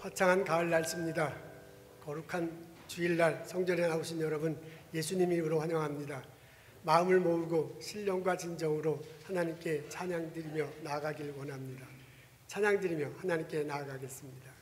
화창한 가을 날씨입니다. 거룩한 주일날 성전에 나오신 여러분 예수님 이름으로 환영합니다. 마음을 모으고 신령과 진정으로 하나님께 찬양드리며 나아가길 원합니다. 찬양드리며 하나님께 나아가겠습니다.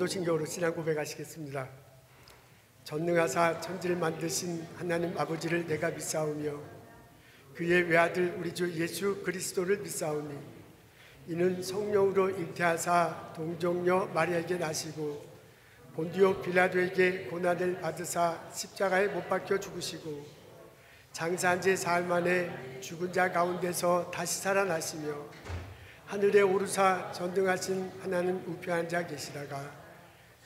사도신경으로 신앙 고백하시겠습니다. 전능하사 천지를 만드신 하나님 아버지를 내가 믿사오며 그의 외아들 우리 주 예수 그리스도를 믿사오니 이는 성령으로 잉태하사 동정녀 마리아에게 나시고 본디오 빌라도에게 고난을 받으사 십자가에 못 박혀 죽으시고 장사한 지 사흘 만에 죽은 자 가운데서 다시 살아나시며 하늘에 오르사 전등하신 하나님 우편에 앉아 계시다가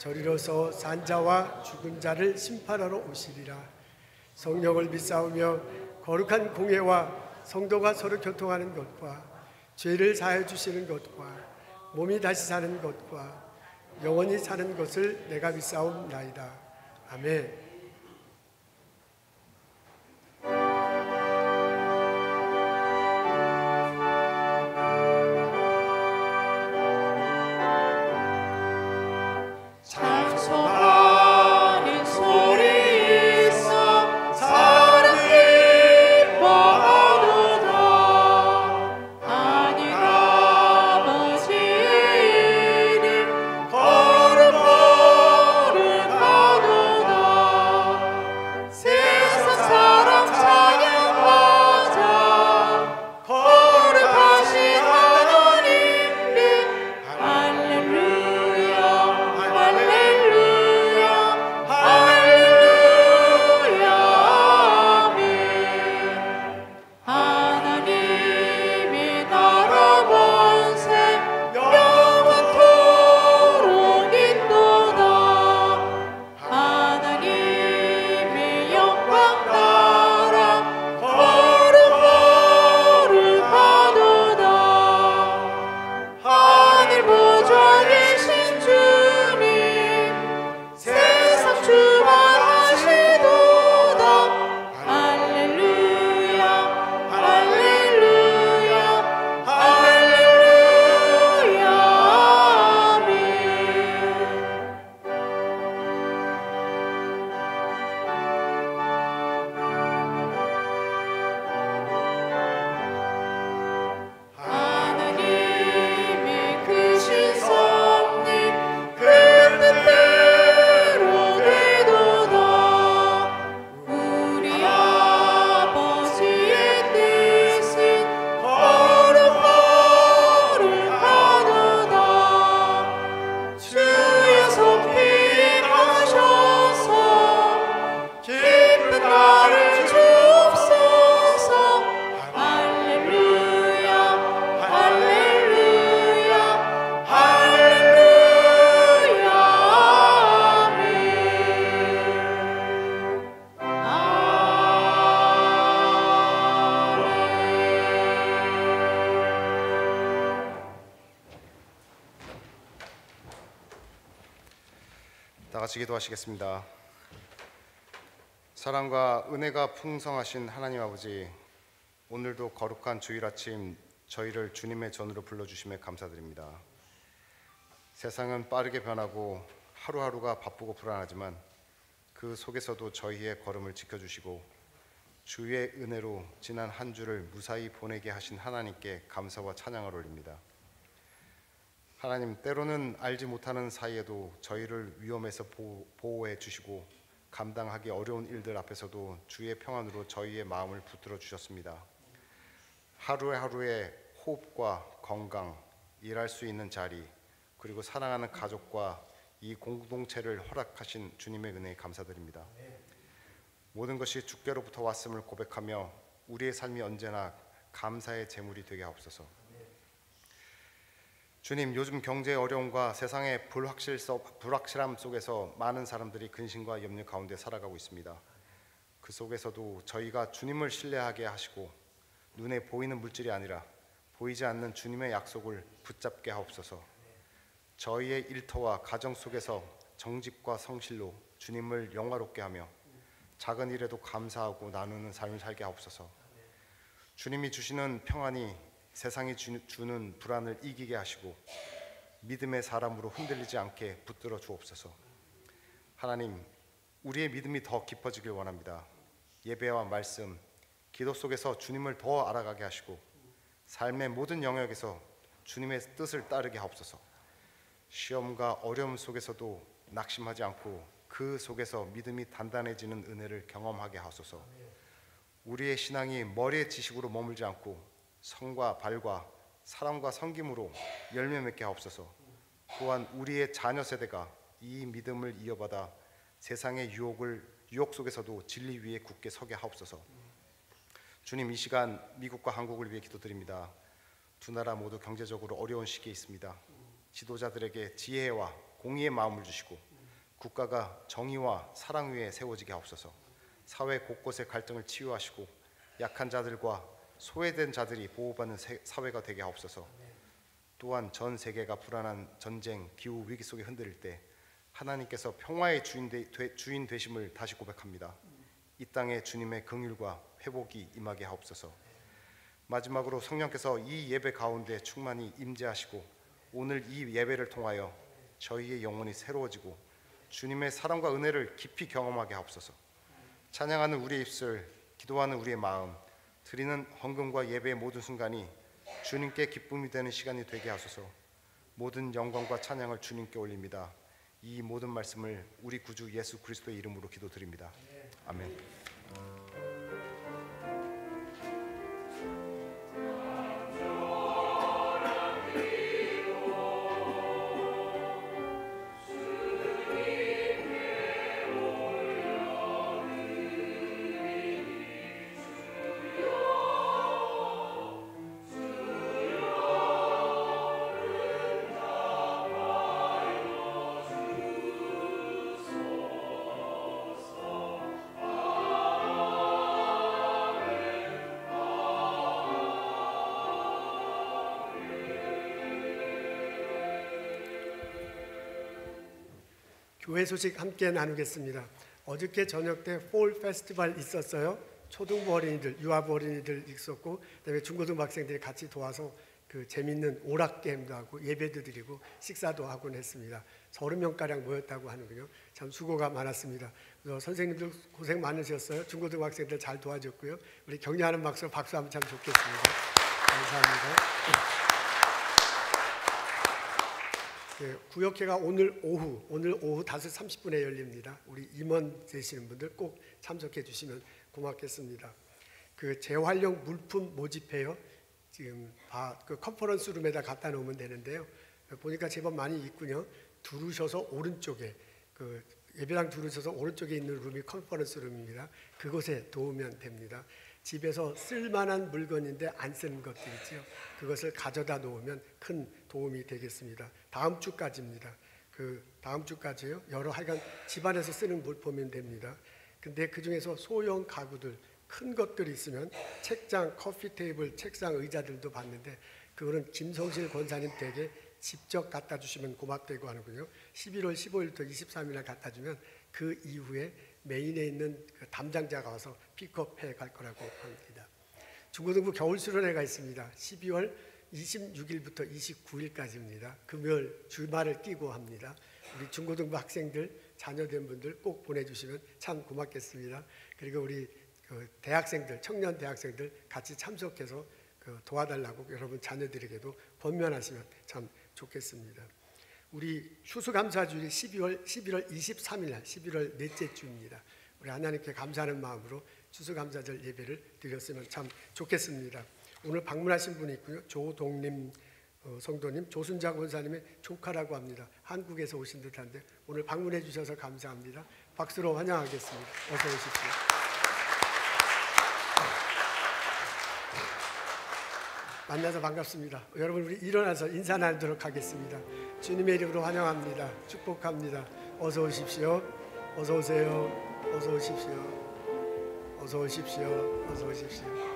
저리로서 산자와 죽은 자를 심판하러 오시리라. 성령을 믿사오며 거룩한 공회와 성도가 서로 교통하는 것과 죄를 사하여 주시는 것과 몸이 다시 사는 것과 영원히 사는 것을 내가 믿사옵나이다. 아멘. 다 같이 기도하시겠습니다. 사랑과 은혜가 풍성하신 하나님 아버지, 오늘도 거룩한 주일 아침 저희를 주님의 전으로 불러주심에 감사드립니다. 세상은 빠르게 변하고 하루하루가 바쁘고 불안하지만 그 속에서도 저희의 걸음을 지켜주시고 주의 은혜로 지난 한 주를 무사히 보내게 하신 하나님께 감사와 찬양을 올립니다. 하나님, 때로는 알지 못하는 사이에도 저희를 위험에서 보호해 주시고 감당하기 어려운 일들 앞에서도 주의 평안으로 저희의 마음을 붙들어 주셨습니다. 하루하루의 호흡과 건강, 일할 수 있는 자리, 그리고 사랑하는 가족과 이 공동체를 허락하신 주님의 은혜에 감사드립니다. 모든 것이 주께로부터 왔음을 고백하며 우리의 삶이 언제나 감사의 제물이 되게 하옵소서. 주님, 요즘 경제의 어려움과 세상의 불확실함 속에서 많은 사람들이 근심과 염려 가운데 살아가고 있습니다. 그 속에서도 저희가 주님을 신뢰하게 하시고 눈에 보이는 물질이 아니라 보이지 않는 주님의 약속을 붙잡게 하옵소서. 저희의 일터와 가정 속에서 정직과 성실로 주님을 영화롭게 하며 작은 일에도 감사하고 나누는 삶을 살게 하옵소서. 주님이 주시는 평안이 세상이 주는 불안을 이기게 하시고 믿음의 사람으로 흔들리지 않게 붙들어 주옵소서. 하나님, 우리의 믿음이 더 깊어지길 원합니다. 예배와 말씀, 기도 속에서 주님을 더 알아가게 하시고 삶의 모든 영역에서 주님의 뜻을 따르게 하옵소서. 시험과 어려움 속에서도 낙심하지 않고 그 속에서 믿음이 단단해지는 은혜를 경험하게 하소서. 우리의 신앙이 머리의 지식으로 머물지 않고 성과 발과 사랑과 섬김으로 열매 맺게 하옵소서. 또한 우리의 자녀 세대가 이 믿음을 이어받아 세상의 유혹 속에서도 진리 위에 굳게 서게 하옵소서. 주님, 이 시간 미국과 한국을 위해 기도드립니다. 두 나라 모두 경제적으로 어려운 시기에 있습니다. 지도자들에게 지혜와 공의의 마음을 주시고 국가가 정의와 사랑 위에 세워지게 하옵소서. 사회 곳곳의 갈등을 치유하시고 약한 자들과 소외된 자들이 보호받는 사회가 되게 하옵소서. 또한 전 세계가 불안한 전쟁, 기후 위기 속에 흔들릴 때 하나님께서 평화의 주인 되심을 다시 고백합니다. 이 땅에 주님의 긍휼과 회복이 임하게 하옵소서. 마지막으로 성령께서 이 예배 가운데 충만히 임재하시고 오늘 이 예배를 통하여 저희의 영혼이 새로워지고 주님의 사랑과 은혜를 깊이 경험하게 하옵소서. 찬양하는 우리의 입술, 기도하는 우리의 마음, 드리는 헌금과 예배의 모든 순간이 주님께 기쁨이 되는 시간이 되게 하소서. 모든 영광과 찬양을 주님께 올립니다. 이 모든 말씀을 우리 구주 예수 그리스도의 이름으로 기도드립니다. 아멘. 교회 소식 함께 나누겠습니다. 어저께 저녁 때 폴 페스티벌 있었어요. 초등부 어린이들, 유아부 어린이들 있었고, 그다음에 중고등부 학생들이 같이 도와서 그 재밌는 오락 게임도 하고 예배도 드리고 식사도 하곤 했습니다. 30명가량 모였다고 하는군요. 참 수고가 많았습니다. 그래서 선생님들 고생 많으셨어요. 중고등부 학생들 잘 도와줬고요. 우리 격려하는 박수 하면 참 좋겠습니다. 감사합니다. 구역회가 오늘 오후 5시 30분에 열립니다. 우리 임원 되시는 분들 꼭 참석해 주시면 고맙겠습니다. 그 재활용 물품 모집해요. 지금 그 컨퍼런스 룸에다 갖다 놓으면 되는데요. 보니까 제법 많이 있군요. 두르셔서 오른쪽에 그 예배당 두르셔서 오른쪽에 있는 룸이 컨퍼런스 룸입니다. 그곳에 놓으면 됩니다. 집에서 쓸만한 물건인데 안 쓰는 것들 있죠. 그것을 가져다 놓으면 큰 도움이 되겠습니다. 다음 주까지입니다. 그 다음 주까지요. 여러 하여간 집안에서 쓰는 물품이면 됩니다. 근데 그 중에서 소형 가구들 큰 것들이 있으면 책장, 커피 테이블, 책상, 의자들도 봤는데 그거는 김성실 권사님 댁에 직접 갖다 주시면 고맙다고 하는군요. 11월 15일부터 23일날 갖다 주면 그 이후에 메인에 있는 그 담당자가 와서 픽업해 갈 거라고 합니다. 중고등부 겨울수련회가 있습니다. 12월 26일부터 29일까지입니다. 금요일 주말을 끼고 합니다. 우리 중고등부 학생들 자녀된 분들 꼭 보내주시면 참 고맙겠습니다. 그리고 우리 그 대학생들, 청년 대학생들 같이 참석해서 도와달라고 여러분 자녀들에게도 권면하시면 참 좋겠습니다. 우리 추수감사주일이 11월 23일 날 11월 넷째 주입니다. 우리 하나님께 감사하는 마음으로 추수감사절 예배를 드렸으면 참 좋겠습니다. 오늘 방문하신 분이 있고요. 조동림 성도님, 조순자 권사님의 조카라고 합니다. 한국에서 오신 듯한데 오늘 방문해 주셔서 감사합니다. 박수로 환영하겠습니다. 어서 오십시오. 만나서 반갑습니다. 여러분 우리 일어나서 인사 나누도록 하겠습니다. 주님의 이름으로 환영합니다. 축복합니다. 어서 오십시오. 어서 오세요. 어서 오십시오. 어서 오십시오. 어서 오십시오.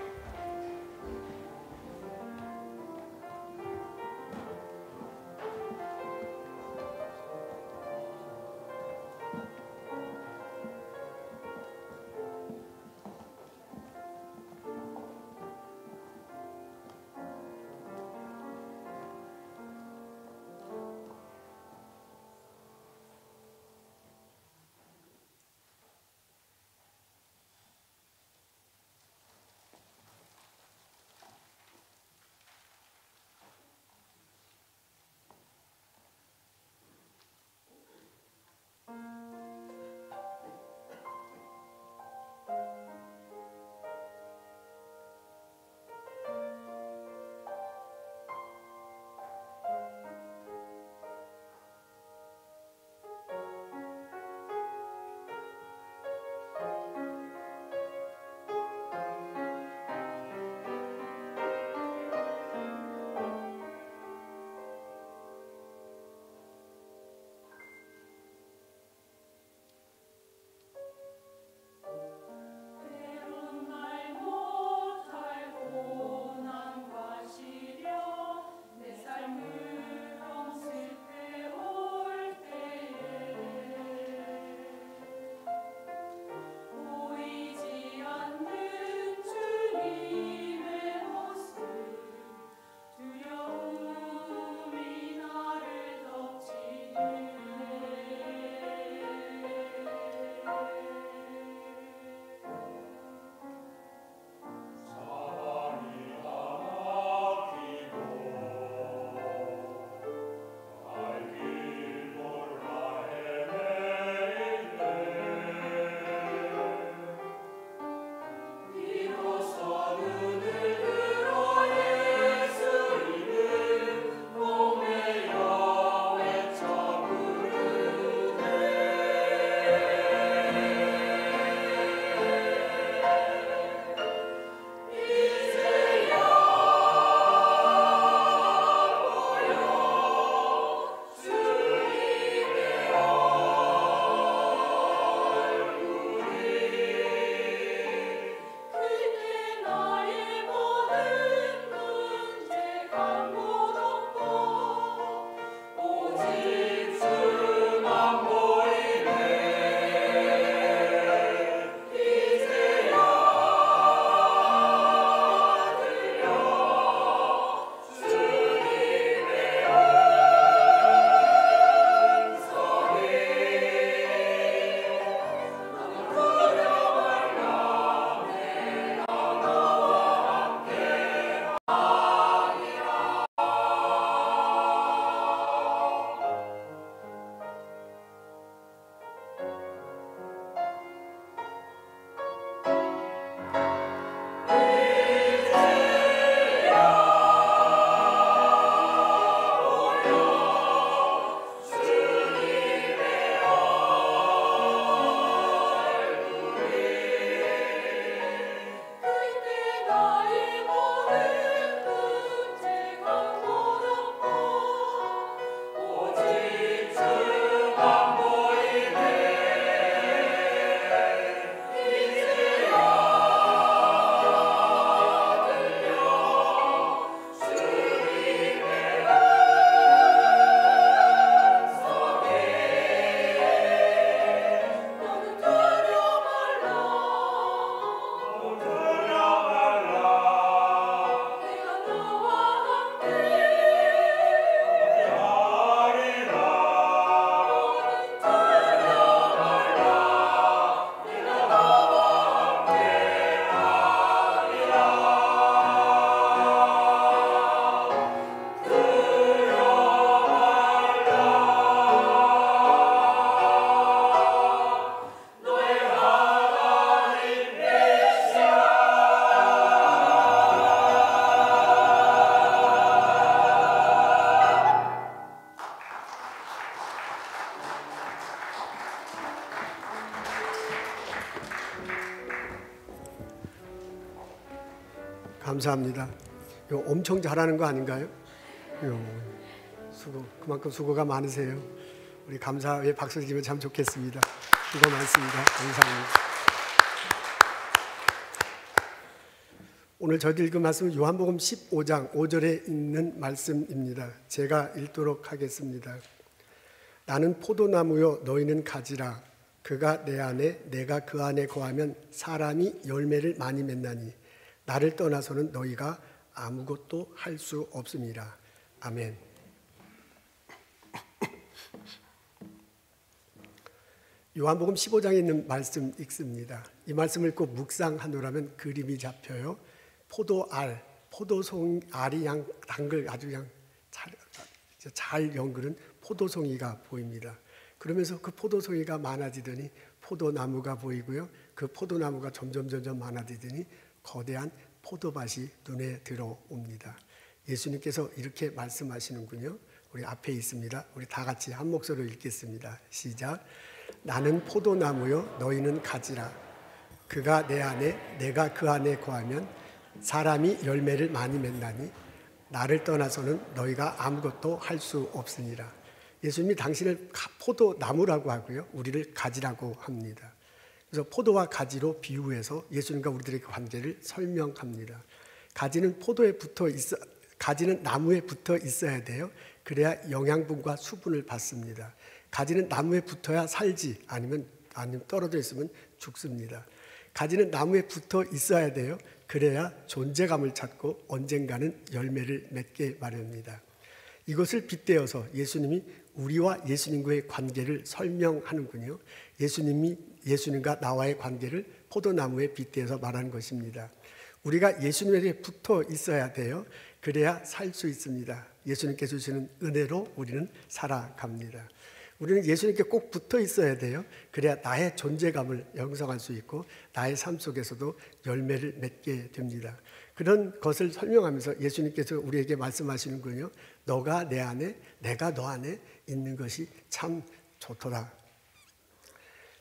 감사합니다. 이거 엄청 잘하는 거 아닌가요? 그만큼 수고가 많으세요. 우리 감사에 박수 드리면 참 좋겠습니다. 수고 많습니다. 감사합니다. 오늘 저희들 읽은 말씀은 요한복음 15장 5절에 있는 말씀입니다. 제가 읽도록 하겠습니다. 나는 포도나무요 너희는 가지라. 그가 내 안에 내가 그 안에 거하면 사람이 열매를 많이 맺나니 나를 떠나서는 너희가 아무것도 할 수 없음이라. 아멘. 요한복음 15장에 있는 말씀 읽습니다. 이 말씀을 읽고 묵상하노라면 그림이 잡혀요. 포도알, 포도송 알이 당글 아주 잘 연그른 포도송이가 보입니다. 그러면서 그 포도송이가 많아지더니 포도나무가 보이고요. 그 포도나무가 점점 많아지더니 거대한 포도밭이 눈에 들어옵니다. 예수님께서 이렇게 말씀하시는군요. 우리 앞에 있습니다. 우리 다 같이 한 목소리로 읽겠습니다. 시작. 나는 포도나무요 너희는 가지라. 그가 내 안에 내가 그 안에 거하면 사람이 열매를 많이 맺나니 나를 떠나서는 너희가 아무것도 할 수 없으니라. 예수님이 당신을 포도나무라고 하고요. 우리를 가지라고 합니다. 그래서 포도와 가지로 비유해서 예수님과 우리들의 관계를 설명합니다. 가지는 가지는 나무에 붙어 있어야 돼요. 그래야 영양분과 수분을 받습니다. 가지는 나무에 붙어야 살지 아니면 떨어져 있으면 죽습니다. 가지는 나무에 붙어 있어야 돼요. 그래야 존재감을 찾고 언젠가는 열매를 맺게 마련입니다. 이것을 빗대어서 예수님이 우리와 예수님과의 관계를 설명하는군요. 예수님과 나와의 관계를 포도나무에 빗대어서 말하는 것입니다. 우리가 예수님에게 붙어 있어야 돼요. 그래야 살 수 있습니다. 예수님께서 주시는 은혜로 우리는 살아갑니다. 우리는 예수님께 꼭 붙어 있어야 돼요. 그래야 나의 존재감을 형성할 수 있고 나의 삶 속에서도 열매를 맺게 됩니다. 그런 것을 설명하면서 예수님께서 우리에게 말씀하시는군요. 너가 내 안에 내가 너 안에 있는 것이 참 좋더라.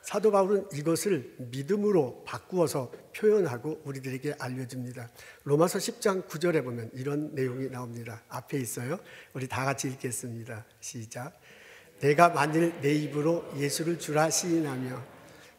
사도 바울은 이것을 믿음으로 바꾸어서 표현하고 우리들에게 알려줍니다. 로마서 10장 9절에 보면 이런 내용이 나옵니다. 앞에 있어요. 우리 다 같이 읽겠습니다. 시작. 내가 만일 내 입으로 예수를 주라 시인하며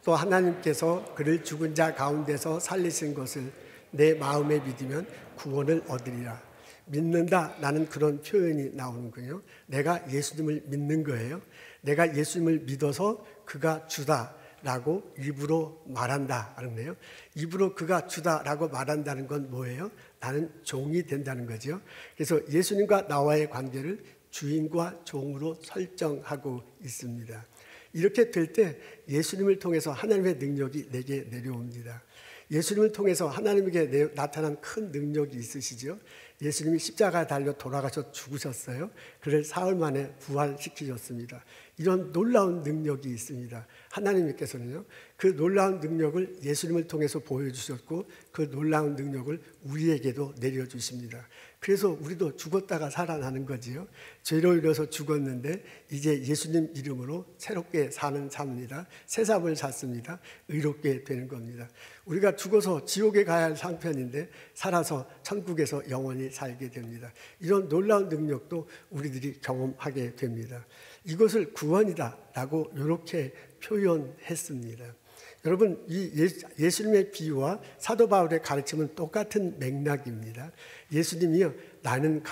또 하나님께서 그를 죽은 자 가운데서 살리신 것을 내 마음에 믿으면 구원을 얻으리라. 믿는다, 나는 그런 표현이 나오는군요. 내가 예수님을 믿는 거예요. 내가 예수님을 믿어서 그가 주다라고 입으로 말한다 하는데요. 입으로 그가 주다라고 말한다는 건 뭐예요? 나는 종이 된다는 거죠. 그래서 예수님과 나와의 관계를 주인과 종으로 설정하고 있습니다. 이렇게 될 때 예수님을 통해서 하나님의 능력이 내게 내려옵니다. 예수님을 통해서 하나님에게 나타난 큰 능력이 있으시죠. 예수님이 십자가에 달려 돌아가셔 죽으셨어요. 그를 사흘 만에 부활시키셨습니다. 이런 놀라운 능력이 있습니다. 하나님께서는요, 그 놀라운 능력을 예수님을 통해서 보여주셨고 그 놀라운 능력을 우리에게도 내려주십니다. 그래서 우리도 죽었다가 살아나는 거지요. 죄로 인해서 죽었는데 이제 예수님 이름으로 새롭게 사는 삶입니다. 새 삶을 샀습니다. 의롭게 되는 겁니다. 우리가 죽어서 지옥에 가야 할 상편인데 살아서 천국에서 영원히 살게 됩니다. 이런 놀라운 능력도 우리들이 경험하게 됩니다. 이것을 구원이다라고 이렇게 표현했습니다. 여러분, 이 예수님의 비유와 사도 바울의 가르침은 똑같은 맥락입니다. 예수님이요, 나는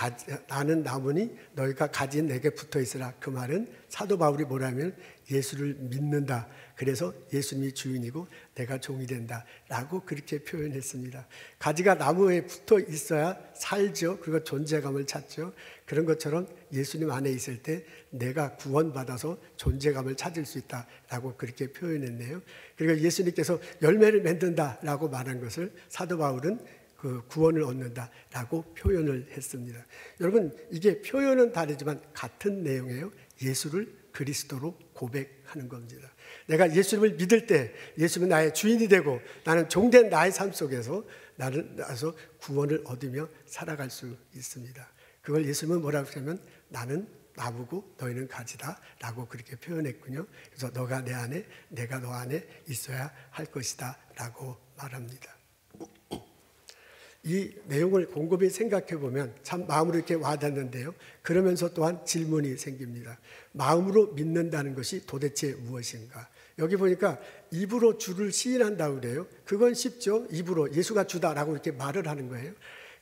나무니 너희가 가진 내게 붙어 있으라. 그 말은 사도 바울이 뭐라면 예수를 믿는다. 그래서 예수님이 주인이고 내가 종이 된다 라고 그렇게 표현했습니다. 가지가 나무에 붙어 있어야 살죠. 그리고 존재감을 찾죠. 그런 것처럼 예수님 안에 있을 때 내가 구원받아서 존재감을 찾을 수 있다라고 그렇게 표현했네요. 그리고 예수님께서 열매를 맺는다라고 말한 것을 사도 바울은 그 구원을 얻는다라고 표현을 했습니다. 여러분, 이게 표현은 다르지만 같은 내용이에요. 예수를 그리스도로 고백하는 겁니다. 내가 예수님을 믿을 때 예수님은 나의 주인이 되고 나는 종된 나의 삶 속에서 나서 구원을 얻으며 살아갈 수 있습니다. 그걸 예수님은 뭐라고 하냐면 나는 나무고 너희는 가지다 라고 그렇게 표현했군요. 그래서 너가 내 안에 내가 너 안에 있어야 할 것이다 라고 말합니다. 이 내용을 곰곰이 생각해 보면 참 마음으로 이렇게 와닿는데요. 그러면서 또한 질문이 생깁니다. 마음으로 믿는다는 것이 도대체 무엇인가? 여기 보니까 입으로 주를 시인한다고 그래요. 그건 쉽죠. 입으로 예수가 주다라고 이렇게 말을 하는 거예요.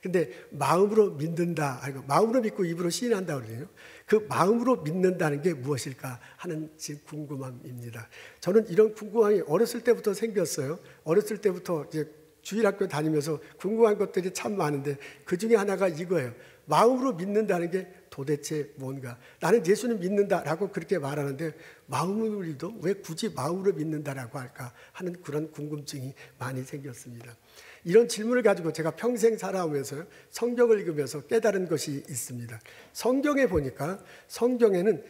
근데 마음으로 믿는다, 마음으로 믿고 입으로 시인한다고 그래요. 그 마음으로 믿는다는 게 무엇일까 하는 지금 궁금함입니다. 저는 이런 궁금함이 어렸을 때부터 생겼어요. 어렸을 때부터 이제 주일학교 다니면서 궁금한 것들이 참 많은데 그 중에 하나가 이거예요. 마음으로 믿는다는 게 도대체 뭔가? 나는 예수님 믿는다라고 그렇게 말하는데 마음으로도 왜 굳이 마음으로 믿는다라고 할까 하는 그런 궁금증이 많이 생겼습니다. 이런 질문을 가지고 제가 평생 살아오면서 성경을 읽으면서 깨달은 것이 있습니다. 성경에 보니까 성경에는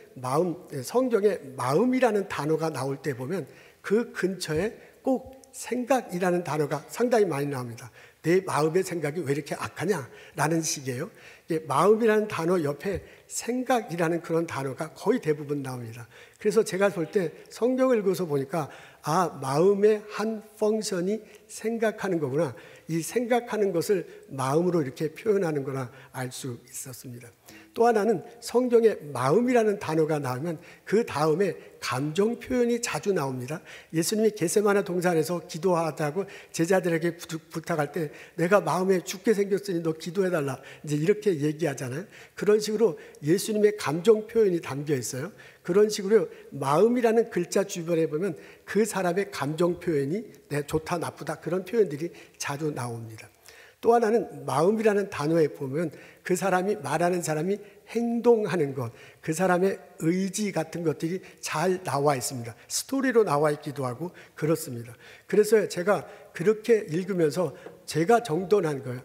성경에 마음이라는 단어가 나올 때 보면 그 근처에 꼭 생각이라는 단어가 상당히 많이 나옵니다. 내 마음의 생각이 왜 이렇게 악하냐라는 식이에요. 마음이라는 단어 옆에 생각이라는 그런 단어가 거의 대부분 나옵니다. 그래서 제가 볼 때 성경을 읽어서 보니까 마음의 한 펑션이 생각하는 거구나. 이 생각하는 것을 마음으로 이렇게 표현하는 거나 알 수 있었습니다. 또 하나는 성경에 마음이라는 단어가 나오면 그 다음에 감정 표현이 자주 나옵니다. 예수님이 겟세마네 동산에서 기도하자고 제자들에게 부탁할 때 내가 마음에 죽게 생겼으니 너 기도해달라 이제 이렇게 얘기하잖아요. 그런 식으로 예수님의 감정 표현이 담겨 있어요. 그런 식으로 마음이라는 글자 주변에 보면 그 사람의 감정 표현이 좋다 나쁘다 그런 표현들이 자주 나옵니다. 또 하나는 마음이라는 단어에 보면 그 사람이 말하는 사람이 행동하는 것, 그 사람의 의지 같은 것들이 잘 나와 있습니다. 스토리로 나와 있기도 하고 그렇습니다. 그래서 제가 그렇게 읽으면서 제가 정돈한 거예요.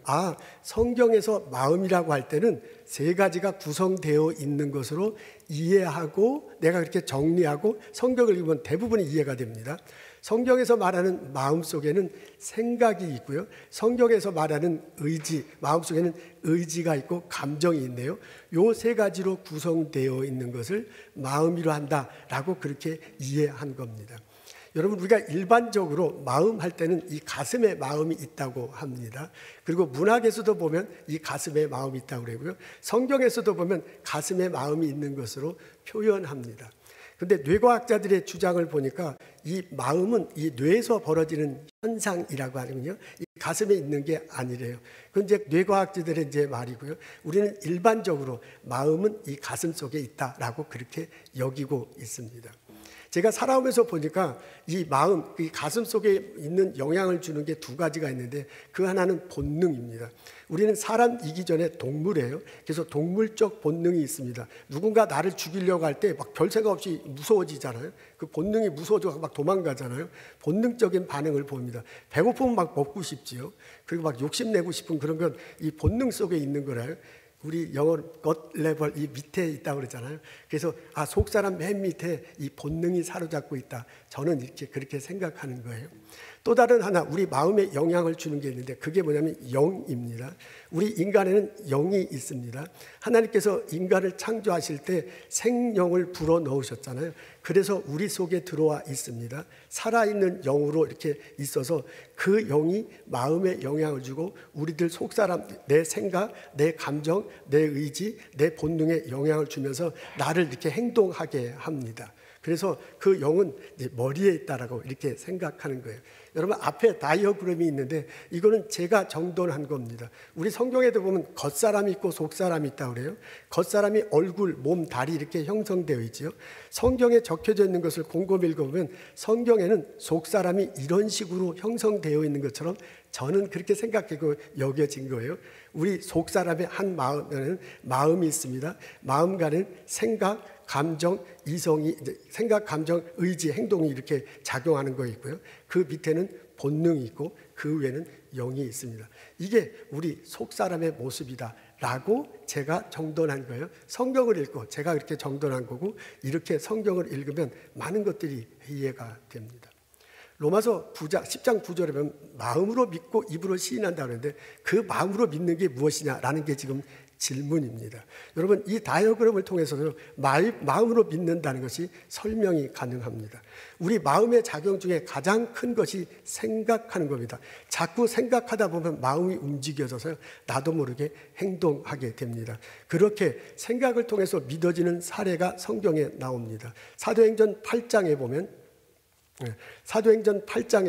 성경에서 마음이라고 할 때는 세 가지가 구성되어 있는 것으로 이해하고 내가 그렇게 정리하고 성경을 읽으면 대부분이 이해가 됩니다. 성경에서 말하는 마음 속에는 생각이 있고요. 성경에서 말하는 의지, 마음 속에는 의지가 있고 감정이 있네요. 요 세 가지로 구성되어 있는 것을 마음이라 한다라고 그렇게 이해한 겁니다. 여러분 우리가 일반적으로 마음 할 때는 이 가슴에 마음이 있다고 합니다. 그리고 문학에서도 보면 이 가슴에 마음이 있다고 그러고요. 성경에서도 보면 가슴에 마음이 있는 것으로 표현합니다. 그런데 뇌과학자들의 주장을 보니까 이 마음은 이 뇌에서 벌어지는 현상이라고 하는군요. 이 가슴에 있는 게 아니래요. 그건 이제 뇌과학자들의 이제 말이고요. 우리는 일반적으로 마음은 이 가슴 속에 있다라고 그렇게 여기고 있습니다. 제가 살아오면서 보니까 이 마음, 이 가슴 속에 있는 영향을 주는 게 두 가지가 있는데 그 하나는 본능입니다. 우리는 사람이기 전에 동물이에요. 그래서 동물적 본능이 있습니다. 누군가 나를 죽이려고 할 때 막 별 생각 없이 무서워지잖아요. 그 본능이 무서워져서 막 도망가잖아요. 본능적인 반응을 봅니다. 배고프면 막 먹고 싶지요. 그리고 막 욕심내고 싶은 그런 건 이 본능 속에 있는 거라요. 우리 영어로 것 레벨 이 밑에 있다고 그러잖아요. 그래서 속 사람 맨 밑에 이 본능이 사로잡고 있다. 저는 이렇게 그렇게 생각하는 거예요. 또 다른 하나 우리 마음에 영향을 주는 게 있는데 그게 뭐냐면 영입니다. 우리 인간에는 영이 있습니다. 하나님께서 인간을 창조하실 때 생명을 불어넣으셨잖아요. 그래서 우리 속에 들어와 있습니다. 살아있는 영으로 이렇게 있어서 그 영이 마음에 영향을 주고 우리들 속사람, 내 생각, 내 감정, 내 의지, 내 본능에 영향을 주면서 나를 이렇게 행동하게 합니다. 그래서 그 영은 이제 머리에 있다라고 이렇게 생각하는 거예요. 여러분 앞에 다이어그램이 있는데 이거는 제가 정돈한 겁니다. 우리 성경에도 보면 겉사람이 있고 속사람이 있다고 그래요. 겉사람이 얼굴, 몸, 다리 이렇게 형성되어 있죠. 성경에 적혀져 있는 것을 곰곰이 읽어보면 성경에는 속사람이 이런 식으로 형성되어 있는 것처럼 저는 그렇게 생각하고 여겨진 거예요. 우리 속사람의 한 마음에는 마음이 있습니다. 마음과는 생각, 감정, 이성이 생각, 감정, 의지, 행동이 이렇게 작용하는 거 있고요. 그 밑에는 본능이 있고 그 위에는 영이 있습니다. 이게 우리 속사람의 모습이다라고 제가 정돈한 거예요. 성경을 읽고 제가 이렇게 정돈한 거고 이렇게 성경을 읽으면 많은 것들이 이해가 됩니다. 로마서 10장 9절에 보면 마음으로 믿고 입으로 시인한다 그러는데 그 마음으로 믿는 게 무엇이냐라는 게 지금 질문입니다. 여러분, 이 다이어그램을 통해서도 마음으로 믿는다는 것이 설명이 가능합니다. 우리 마음의 작용 중에 가장 큰 것이 생각하는 겁니다. 자꾸 생각하다 보면 마음이 움직여져서 나도 모르게 행동하게 됩니다. 그렇게 생각을 통해서 믿어지는 사례가 성경에 나옵니다. 사도행전 8장에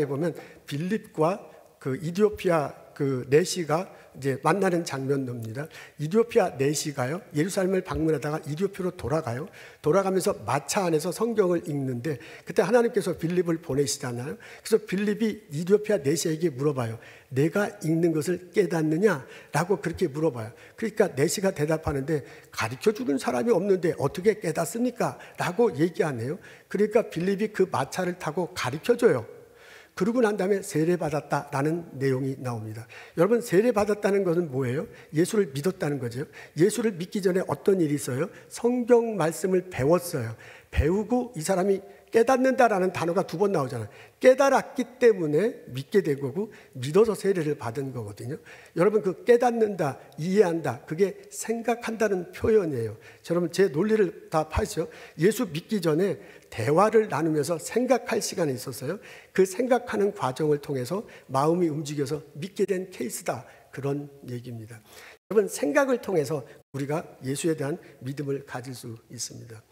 보면 빌립과 그 이디오피아 그 내시가 이제 만나는 장면입니다. 이디오피아 내시가요, 예루살렘을 방문하다가 이디오피아로 돌아가요. 돌아가면서 마차 안에서 성경을 읽는데 그때 하나님께서 빌립을 보내시잖아요. 그래서 빌립이 이디오피아 내시에게 물어봐요. 내가 읽는 것을 깨닫느냐? 라고 그렇게 물어봐요. 그러니까 내시가 대답하는데 가르쳐주는 사람이 없는데 어떻게 깨닫습니까? 라고 얘기하네요. 그러니까 빌립이 그 마차를 타고 가르쳐줘요. 그러고 난 다음에 세례받았다라는 내용이 나옵니다. 여러분, 세례받았다는 것은 뭐예요? 예수를 믿었다는 거죠. 예수를 믿기 전에 어떤 일이 있어요? 성경 말씀을 배웠어요. 배우고 이 사람이 깨닫는다라는 단어가 2번 나오잖아요. 깨달았기 때문에 믿게 된 거고 믿어서 세례를 받은 거거든요. 여러분, 그 깨닫는다, 이해한다, 그게 생각한다는 표현이에요. 여러분, 제 논리를 다 파시죠. 예수 믿기 전에 대화를 나누면서 생각할 시간이 있었어요. 그 생각하는 과정을 통해서 마음이 움직여서 믿게 된 케이스다, 그런 얘기입니다. 여러분, 생각을 통해서 우리가 예수에 대한 믿음을 가질 수 있습니다.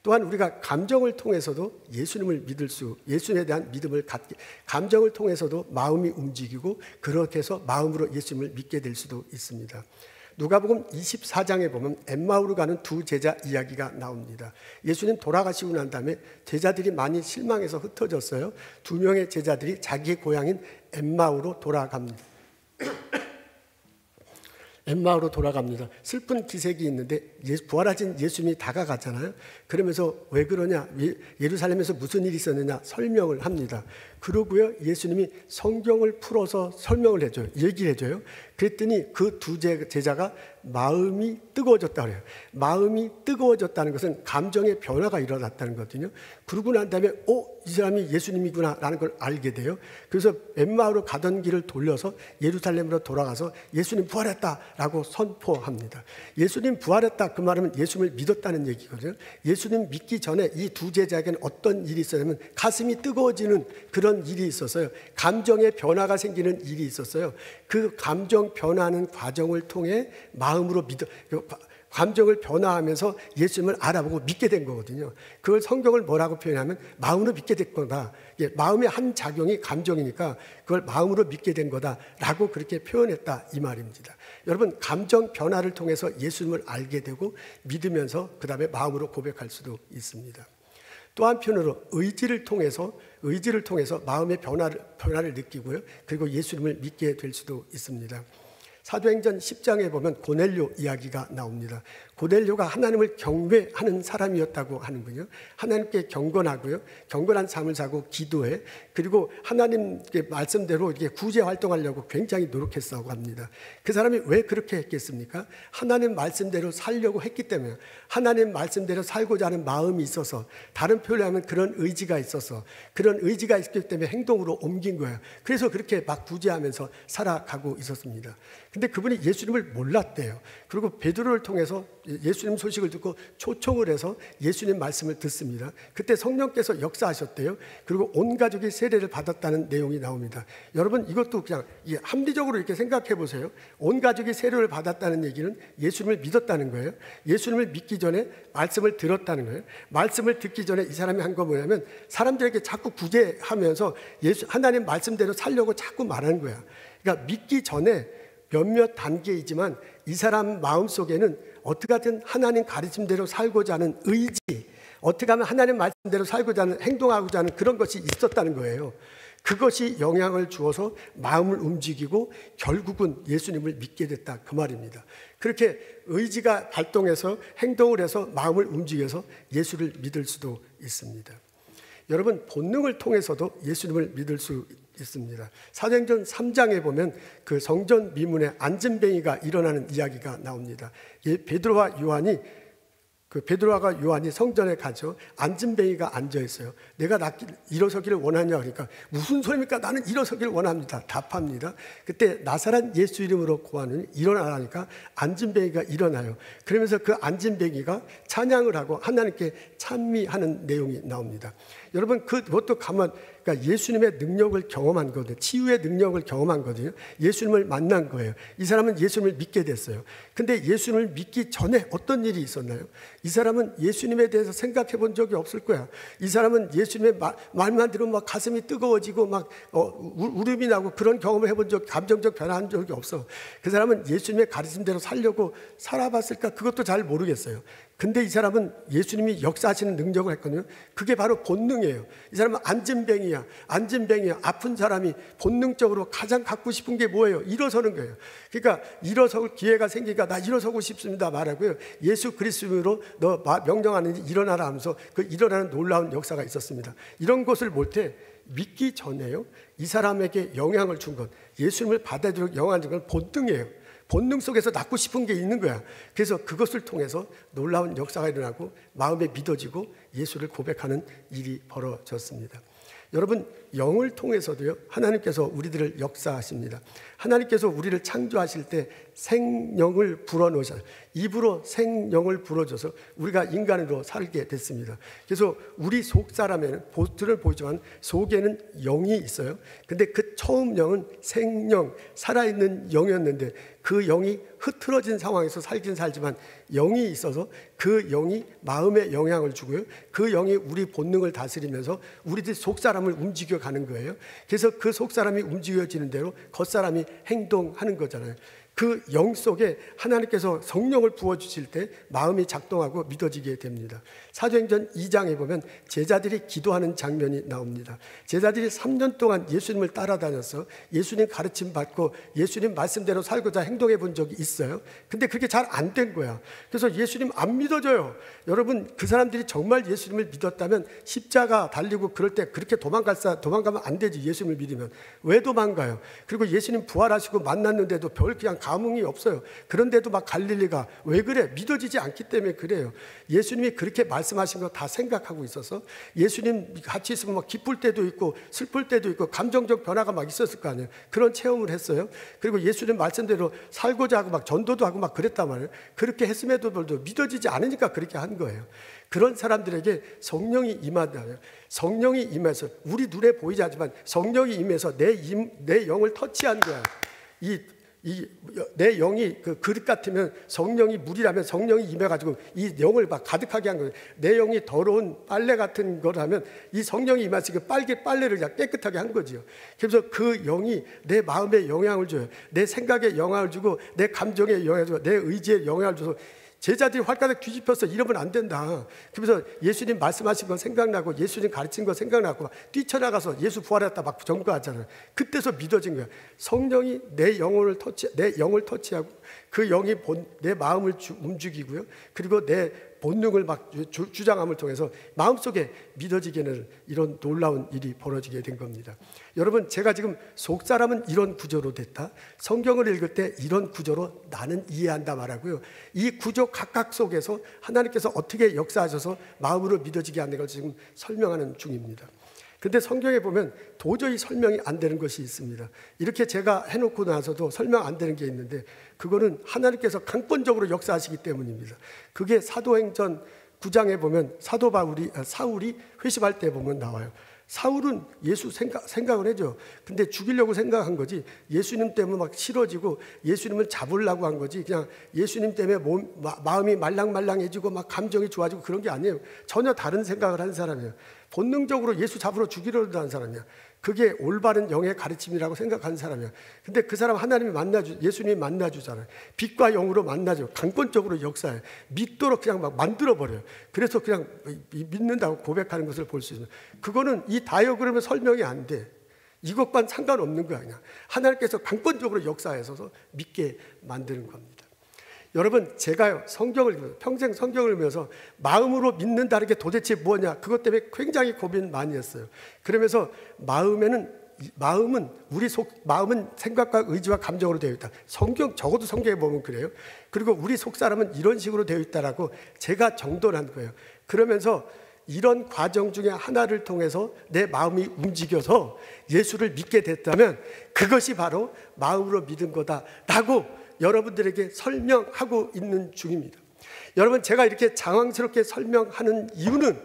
또한 우리가 감정을 통해서도 예수에 대한 믿음을 갖게, 감정을 통해서도 마음이 움직이고 그렇게 해서 마음으로 예수님을 믿게 될 수도 있습니다. 누가복음 24장에 보면 엠마오로 가는 2 제자 이야기가 나옵니다. 예수님 돌아가시고 난 다음에 제자들이 많이 실망해서 흩어졌어요. 2명의 제자들이 자기의 고향인 엠마오로 돌아갑니다. 엠마오로 돌아갑니다. 슬픈 기색이 있는데 부활하신 예수님이 다가가잖아요. 그러면서 왜 그러냐, 예루살렘에서 무슨 일이 있었느냐 설명을 합니다. 그러고요, 예수님이 성경을 풀어서 설명을 해줘요. 얘기를 해줘요. 그랬더니 그 2 제자가 마음이 뜨거워졌다고 해요. 마음이 뜨거워졌다는 것은 감정의 변화가 일어났다는 거거든요. 그러고 난 다음에 이 사람이 예수님이구나 라는 걸 알게 돼요. 그래서 엠마오로 가던 길을 돌려서 예루살렘으로 돌아가서 예수님 부활했다라고 선포합니다. 예수님 부활했다, 그 말은 예수님을 믿었다는 얘기거든요. 예수님 믿기 전에 이 2 제자에게는 어떤 일이 있었냐면 가슴이 뜨거워지는 그런 일이 있었어요. 감정의 변화가 생기는 일이 있었어요. 그 감정 변화하는 과정을 통해 마음으로 감정을 변화하면서 예수님을 알아보고 믿게 된 거거든요. 그걸 성경을 뭐라고 표현하면 마음으로 믿게 된 거다. 마음의 한 작용이 감정이니까 그걸 마음으로 믿게 된 거다라고 그렇게 표현했다, 이 말입니다. 여러분, 감정 변화를 통해서 예수님을 알게 되고 믿으면서 그 다음에 마음으로 고백할 수도 있습니다. 또 한편으로 의지를 통해서 마음의 변화를 느끼고요. 그리고 예수님을 믿게 될 수도 있습니다. 사도행전 10장에 보면 고넬료 이야기가 나옵니다. 고넬료가 하나님을 경배하는 사람이었다고 하는군요. 하나님께 경건하고요, 경건한 삶을 사고 기도해, 그리고 하나님의 말씀대로 이렇게 구제 활동하려고 굉장히 노력했다고 합니다. 그 사람이 왜 그렇게 했겠습니까? 하나님 말씀대로 살려고 했기 때문에, 하나님 말씀대로 살고자 하는 마음이 있어서, 다른 표현을 하면 그런 의지가 있어서, 그런 의지가 있기 때문에 행동으로 옮긴 거예요. 그래서 그렇게 막 구제하면서 살아가고 있었습니다. 근데 그분이 예수님을 몰랐대요. 그리고 베드로를 통해서 예수님 소식을 듣고 초청을 해서 예수님 말씀을 듣습니다. 그때 성령께서 역사하셨대요. 그리고 온 가족이 세례를 받았다는 내용이 나옵니다. 여러분, 이것도 그냥 합리적으로 이렇게 생각해 보세요. 온 가족이 세례를 받았다는 얘기는 예수님을 믿었다는 거예요. 예수님을 믿기 전에 말씀을 들었다는 거예요. 말씀을 듣기 전에 이 사람이 한 거 뭐냐면 사람들에게 자꾸 구제하면서 하나님 말씀대로 살려고 자꾸 말하는 거야. 그러니까 믿기 전에 몇몇 단계이지만 이 사람 마음속에는 어떻게 하든 하나님 가르침대로 살고자 하는 의지, 어떻게 하면 하나님 말씀대로 살고자 하는, 행동하고자 하는 그런 것이 있었다는 거예요. 그것이 영향을 주어서 마음을 움직이고 결국은 예수님을 믿게 됐다, 그 말입니다. 그렇게 의지가 발동해서 행동을 해서 마음을 움직여서 예수를 믿을 수도 있습니다. 여러분, 본능을 통해서도 예수님을 믿을 수 있습니다. 사도행전 3장에 보면 그 성전 미문에 안전뱅이가 일어나는 이야기가 나옵니다. 베드로와 요한이 그 베드로와 요한이 성전에 가서 앉은뱅이가 앉아 있어요. 내가 일어서기를 원하냐 그러니까 무슨 소리입니까? 나는 일어서기를 원합니다. 답합니다. 그때 나사렛 예수 이름으로 고하느니 일어나라니까 앉은뱅이가 일어나요. 그러면서 그 앉은뱅이가 찬양을 하고 하나님께 찬미하는 내용이 나옵니다. 여러분 그것도 그러니까 예수님의 능력을 경험한 거거든요. 치유의 능력을 경험한 거거든요. 예수님을 만난 거예요. 이 사람은 예수님을 믿게 됐어요. 근데 예수님을 믿기 전에 어떤 일이 있었나요? 이 사람은 예수님에 대해서 생각해 본 적이 없을 거야. 이 사람은 예수님의 말만 들으면 막 가슴이 뜨거워지고 막 울음이 나고 그런 경험을 해본 적, 감정적 변화한 적이 없어. 그 사람은 예수님의 가르침대로 살려고 살아봤을까? 그것도 잘 모르겠어요. 근데 이 사람은 예수님이 역사하시는 능력을 했거든요. 그게 바로 본능이에요. 이 사람은 앉은뱅이야. 아픈 사람이 본능적으로 가장 갖고 싶은 게 뭐예요? 일어서는 거예요. 그러니까 일어설 기회가 생기니까 나 일어서고 싶습니다 말하고요. 예수 그리스도로 너 명령하는지 일어나라 하면서 그 일어나는 놀라운 역사가 있었습니다. 이런 것을 볼 때 믿기 전에요. 이 사람에게 영향을 준 것, 예수님을 받아들이고 영향을 준 건 본능이에요. 본능 속에서 낳고 싶은 게 있는 거야. 그래서 그것을 통해서 놀라운 역사가 일어나고 마음에 믿어지고 예수를 고백하는 일이 벌어졌습니다. 여러분 영을 통해서도요 하나님께서 우리들을 역사하십니다. 하나님께서 우리를 창조하실 때 생명을 불어넣으셔서 입으로 생명을 불어줘서 우리가 인간으로 살게 됐습니다. 그래서 우리 속 사람에는 보트를 보이지만 속에는 영이 있어요. 근데 그 처음 영은 생명, 살아있는 영이었는데 그 영이 흐트러진 상황에서 살긴 살지만 영이 있어서 그 영이 마음에 영향을 주고요. 그 영이 우리 본능을 다스리면서 우리들 속 사람을 움직여 가는 거예요. 그래서 그 속 사람이 움직여지는 대로 겉 사람이 행동하는 거잖아요. 그 영 속에 하나님께서 성령을 부어주실 때 마음이 작동하고 믿어지게 됩니다. 사도행전 2장에 보면 제자들이 기도하는 장면이 나옵니다. 제자들이 3년 동안 예수님을 따라다녀서 예수님 가르침 받고 예수님 말씀대로 살고자 행동해 본 적이 있어요. 근데 그게 잘 안 된 거야. 그래서 예수님 안 믿어져요. 여러분 그 사람들이 정말 예수님을 믿었다면 십자가 달리고 그럴 때 그렇게 도망가면 안 되지. 예수님을 믿으면 왜 도망가요? 그리고 예수님 부활하시고 만났는데도 별 그냥 감흥이 없어요. 그런데도 막 갈릴리가 왜 그래? 믿어지지 않기 때문에 그래요. 예수님이 그렇게 말씀하신 거 다 생각하고 있어서 예수님 같이 있으면 막 기쁠 때도 있고 슬플 때도 있고 감정적 변화가 막 있었을 거 아니에요. 그런 체험을 했어요. 그리고 예수님 말씀대로 살고자 하고 막 전도도 하고 막 그랬단 말이에요. 그렇게 했음에도 불구하고 믿어지지 않으니까 그렇게 한 거예요. 그런 사람들에게 성령이 임하잖아요. 성령이 임해서 우리 눈에 보이지 않지만 성령이 임해서 내 영을 터치한 거야. 내 영이 그 그릇 같으면 성령이 물이라면 성령이 임해가지고 이 영을 막 가득하게 한 거예요. 내 영이 더러운 빨래 같은 거라면 이 성령이 임해서 그 빨래를 그냥 깨끗하게 한 거지요. 그래서 그 영이 내 마음에 영향을 줘요. 내 생각에 영향을 주고 내 감정에 영향을 주고 내 의지에 영향을 줘서 제자들이 활가닥 뒤집혀서 이러면 안 된다. 그래서 예수님 말씀하신 거 생각나고 예수님 가르친 거 생각나고 막 뛰쳐나가서 예수 부활했다 막 전거하잖아요. 그때서 믿어진 거야. 성령이 내 영을 터치하고 그 영이 내 마음을 움직이고요. 그리고 내 본능을 막 주장함을 통해서 마음속에 믿어지게 되는 이런 놀라운 일이 벌어지게 된 겁니다. 여러분 제가 지금 속사람은 이런 구조로 됐다. 성경을 읽을 때 이런 구조로 나는 이해한다 말하고요. 이 구조 각각 속에서 하나님께서 어떻게 역사하셔서 마음으로 믿어지게 하는 걸 지금 설명하는 중입니다. 근데 성경에 보면 도저히 설명이 안 되는 것이 있습니다. 이렇게 제가 해놓고 나서도 설명 안 되는 게 있는데 그거는 하나님께서 강권적으로 역사하시기 때문입니다. 그게 사도행전 9장에 보면 사울이 회심할 때 보면 나와요. 사울은 예수 생각을 해죠. 근데 죽이려고 생각한 거지 예수님 때문에 막 싫어지고 예수님을 잡으려고 한 거지 그냥 예수님 때문에 마음이 말랑말랑해지고 막 감정이 좋아지고 그런 게 아니에요. 전혀 다른 생각을 한 사람이에요. 본능적으로 예수 잡으러 죽이려고 하는 사람이야. 그게 올바른 영의 가르침이라고 생각하는 사람이야. 근데 그 사람 예수님이 만나주잖아요. 빛과 영으로 만나죠. 강권적으로 역사해. 믿도록 그냥 막 만들어버려요. 그래서 그냥 믿는다고 고백하는 것을 볼 수 있어요. 그거는 이 다이어그램의 설명이 안 돼. 이것과는 상관없는 거야. 그냥 하나님께서 강권적으로 역사해서 믿게 만드는 겁니다. 여러분 제가요 평생 성경을 읽으면서 마음으로 믿는다는 게 도대체 뭐냐 그것 때문에 굉장히 고민 많이 했어요. 그러면서 마음에는 마음은 마음은 생각과 의지와 감정으로 되어 있다. 적어도 성경에 보면 그래요. 그리고 우리 속 사람은 이런 식으로 되어 있다라고 제가 정돈한 거예요. 그러면서 이런 과정 중에 하나를 통해서 내 마음이 움직여서 예수를 믿게 됐다면 그것이 바로 마음으로 믿은 거다라고 여러분들에게 설명하고 있는 중입니다. 여러분, 제가 이렇게 장황스럽게 설명하는 이유는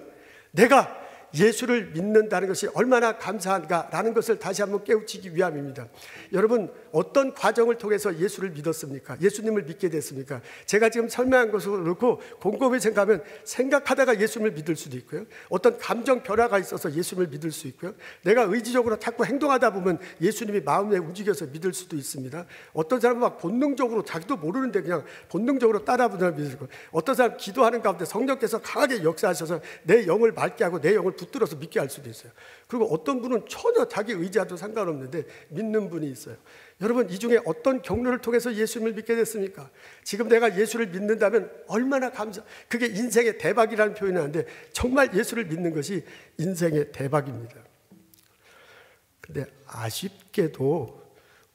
내가 예수를 믿는다는 것이 얼마나 감사한가라는 것을 다시 한번 깨우치기 위함입니다. 여러분, 어떤 과정을 통해서 예수를 믿었습니까? 예수님을 믿게 됐습니까? 제가 지금 설명한 것을 놓고 곰곰이 생각하면 생각하다가 예수님을 믿을 수도 있고요, 어떤 감정 변화가 있어서 예수님을 믿을 수 있고요, 내가 의지적으로 자꾸 행동하다 보면 예수님이 마음에 움직여서 믿을 수도 있습니다. 어떤 사람은 막 본능적으로 자기도 모르는데 그냥 본능적으로 따라 부르는 믿고, 어떤 사람 기도하는 가운데 성령께서 강하게 역사하셔서 내 영을 맑게 하고 내 영을 붙들어서 믿게 할 수도 있어요. 그리고 어떤 분은 전혀 자기 의지와도 상관없는데 믿는 분이 있어요. 여러분, 이 중에 어떤 경로를 통해서 예수님을 믿게 됐습니까? 지금 내가 예수를 믿는다면 얼마나 그게 인생의 대박이라는 표현을 하는데 정말 예수를 믿는 것이 인생의 대박입니다. 근데 아쉽게도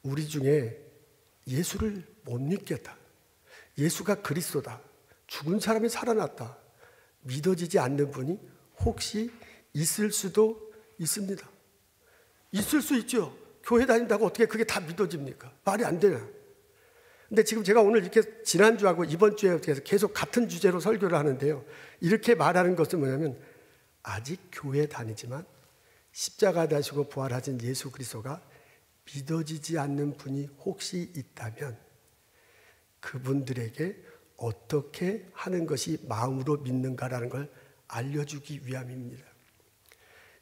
우리 중에 예수를 못 믿겠다, 예수가 그리스도다, 죽은 사람이 살아났다 믿어지지 않는 분이 혹시 있을 수도 있습니다. 있을 수 있죠. 교회 다닌다고 어떻게 그게 다 믿어집니까? 말이 안 되나. 근데 지금 제가 오늘 이렇게 지난주하고 이번 주에 계속 같은 주제로 설교를 하는데요, 이렇게 말하는 것은 뭐냐면, 아직 교회 다니지만 십자가 다시고 부활하신 예수 그리스도가 믿어지지 않는 분이 혹시 있다면 그분들에게 어떻게 하는 것이 마음으로 믿는가라는 걸 알려주기 위함입니다.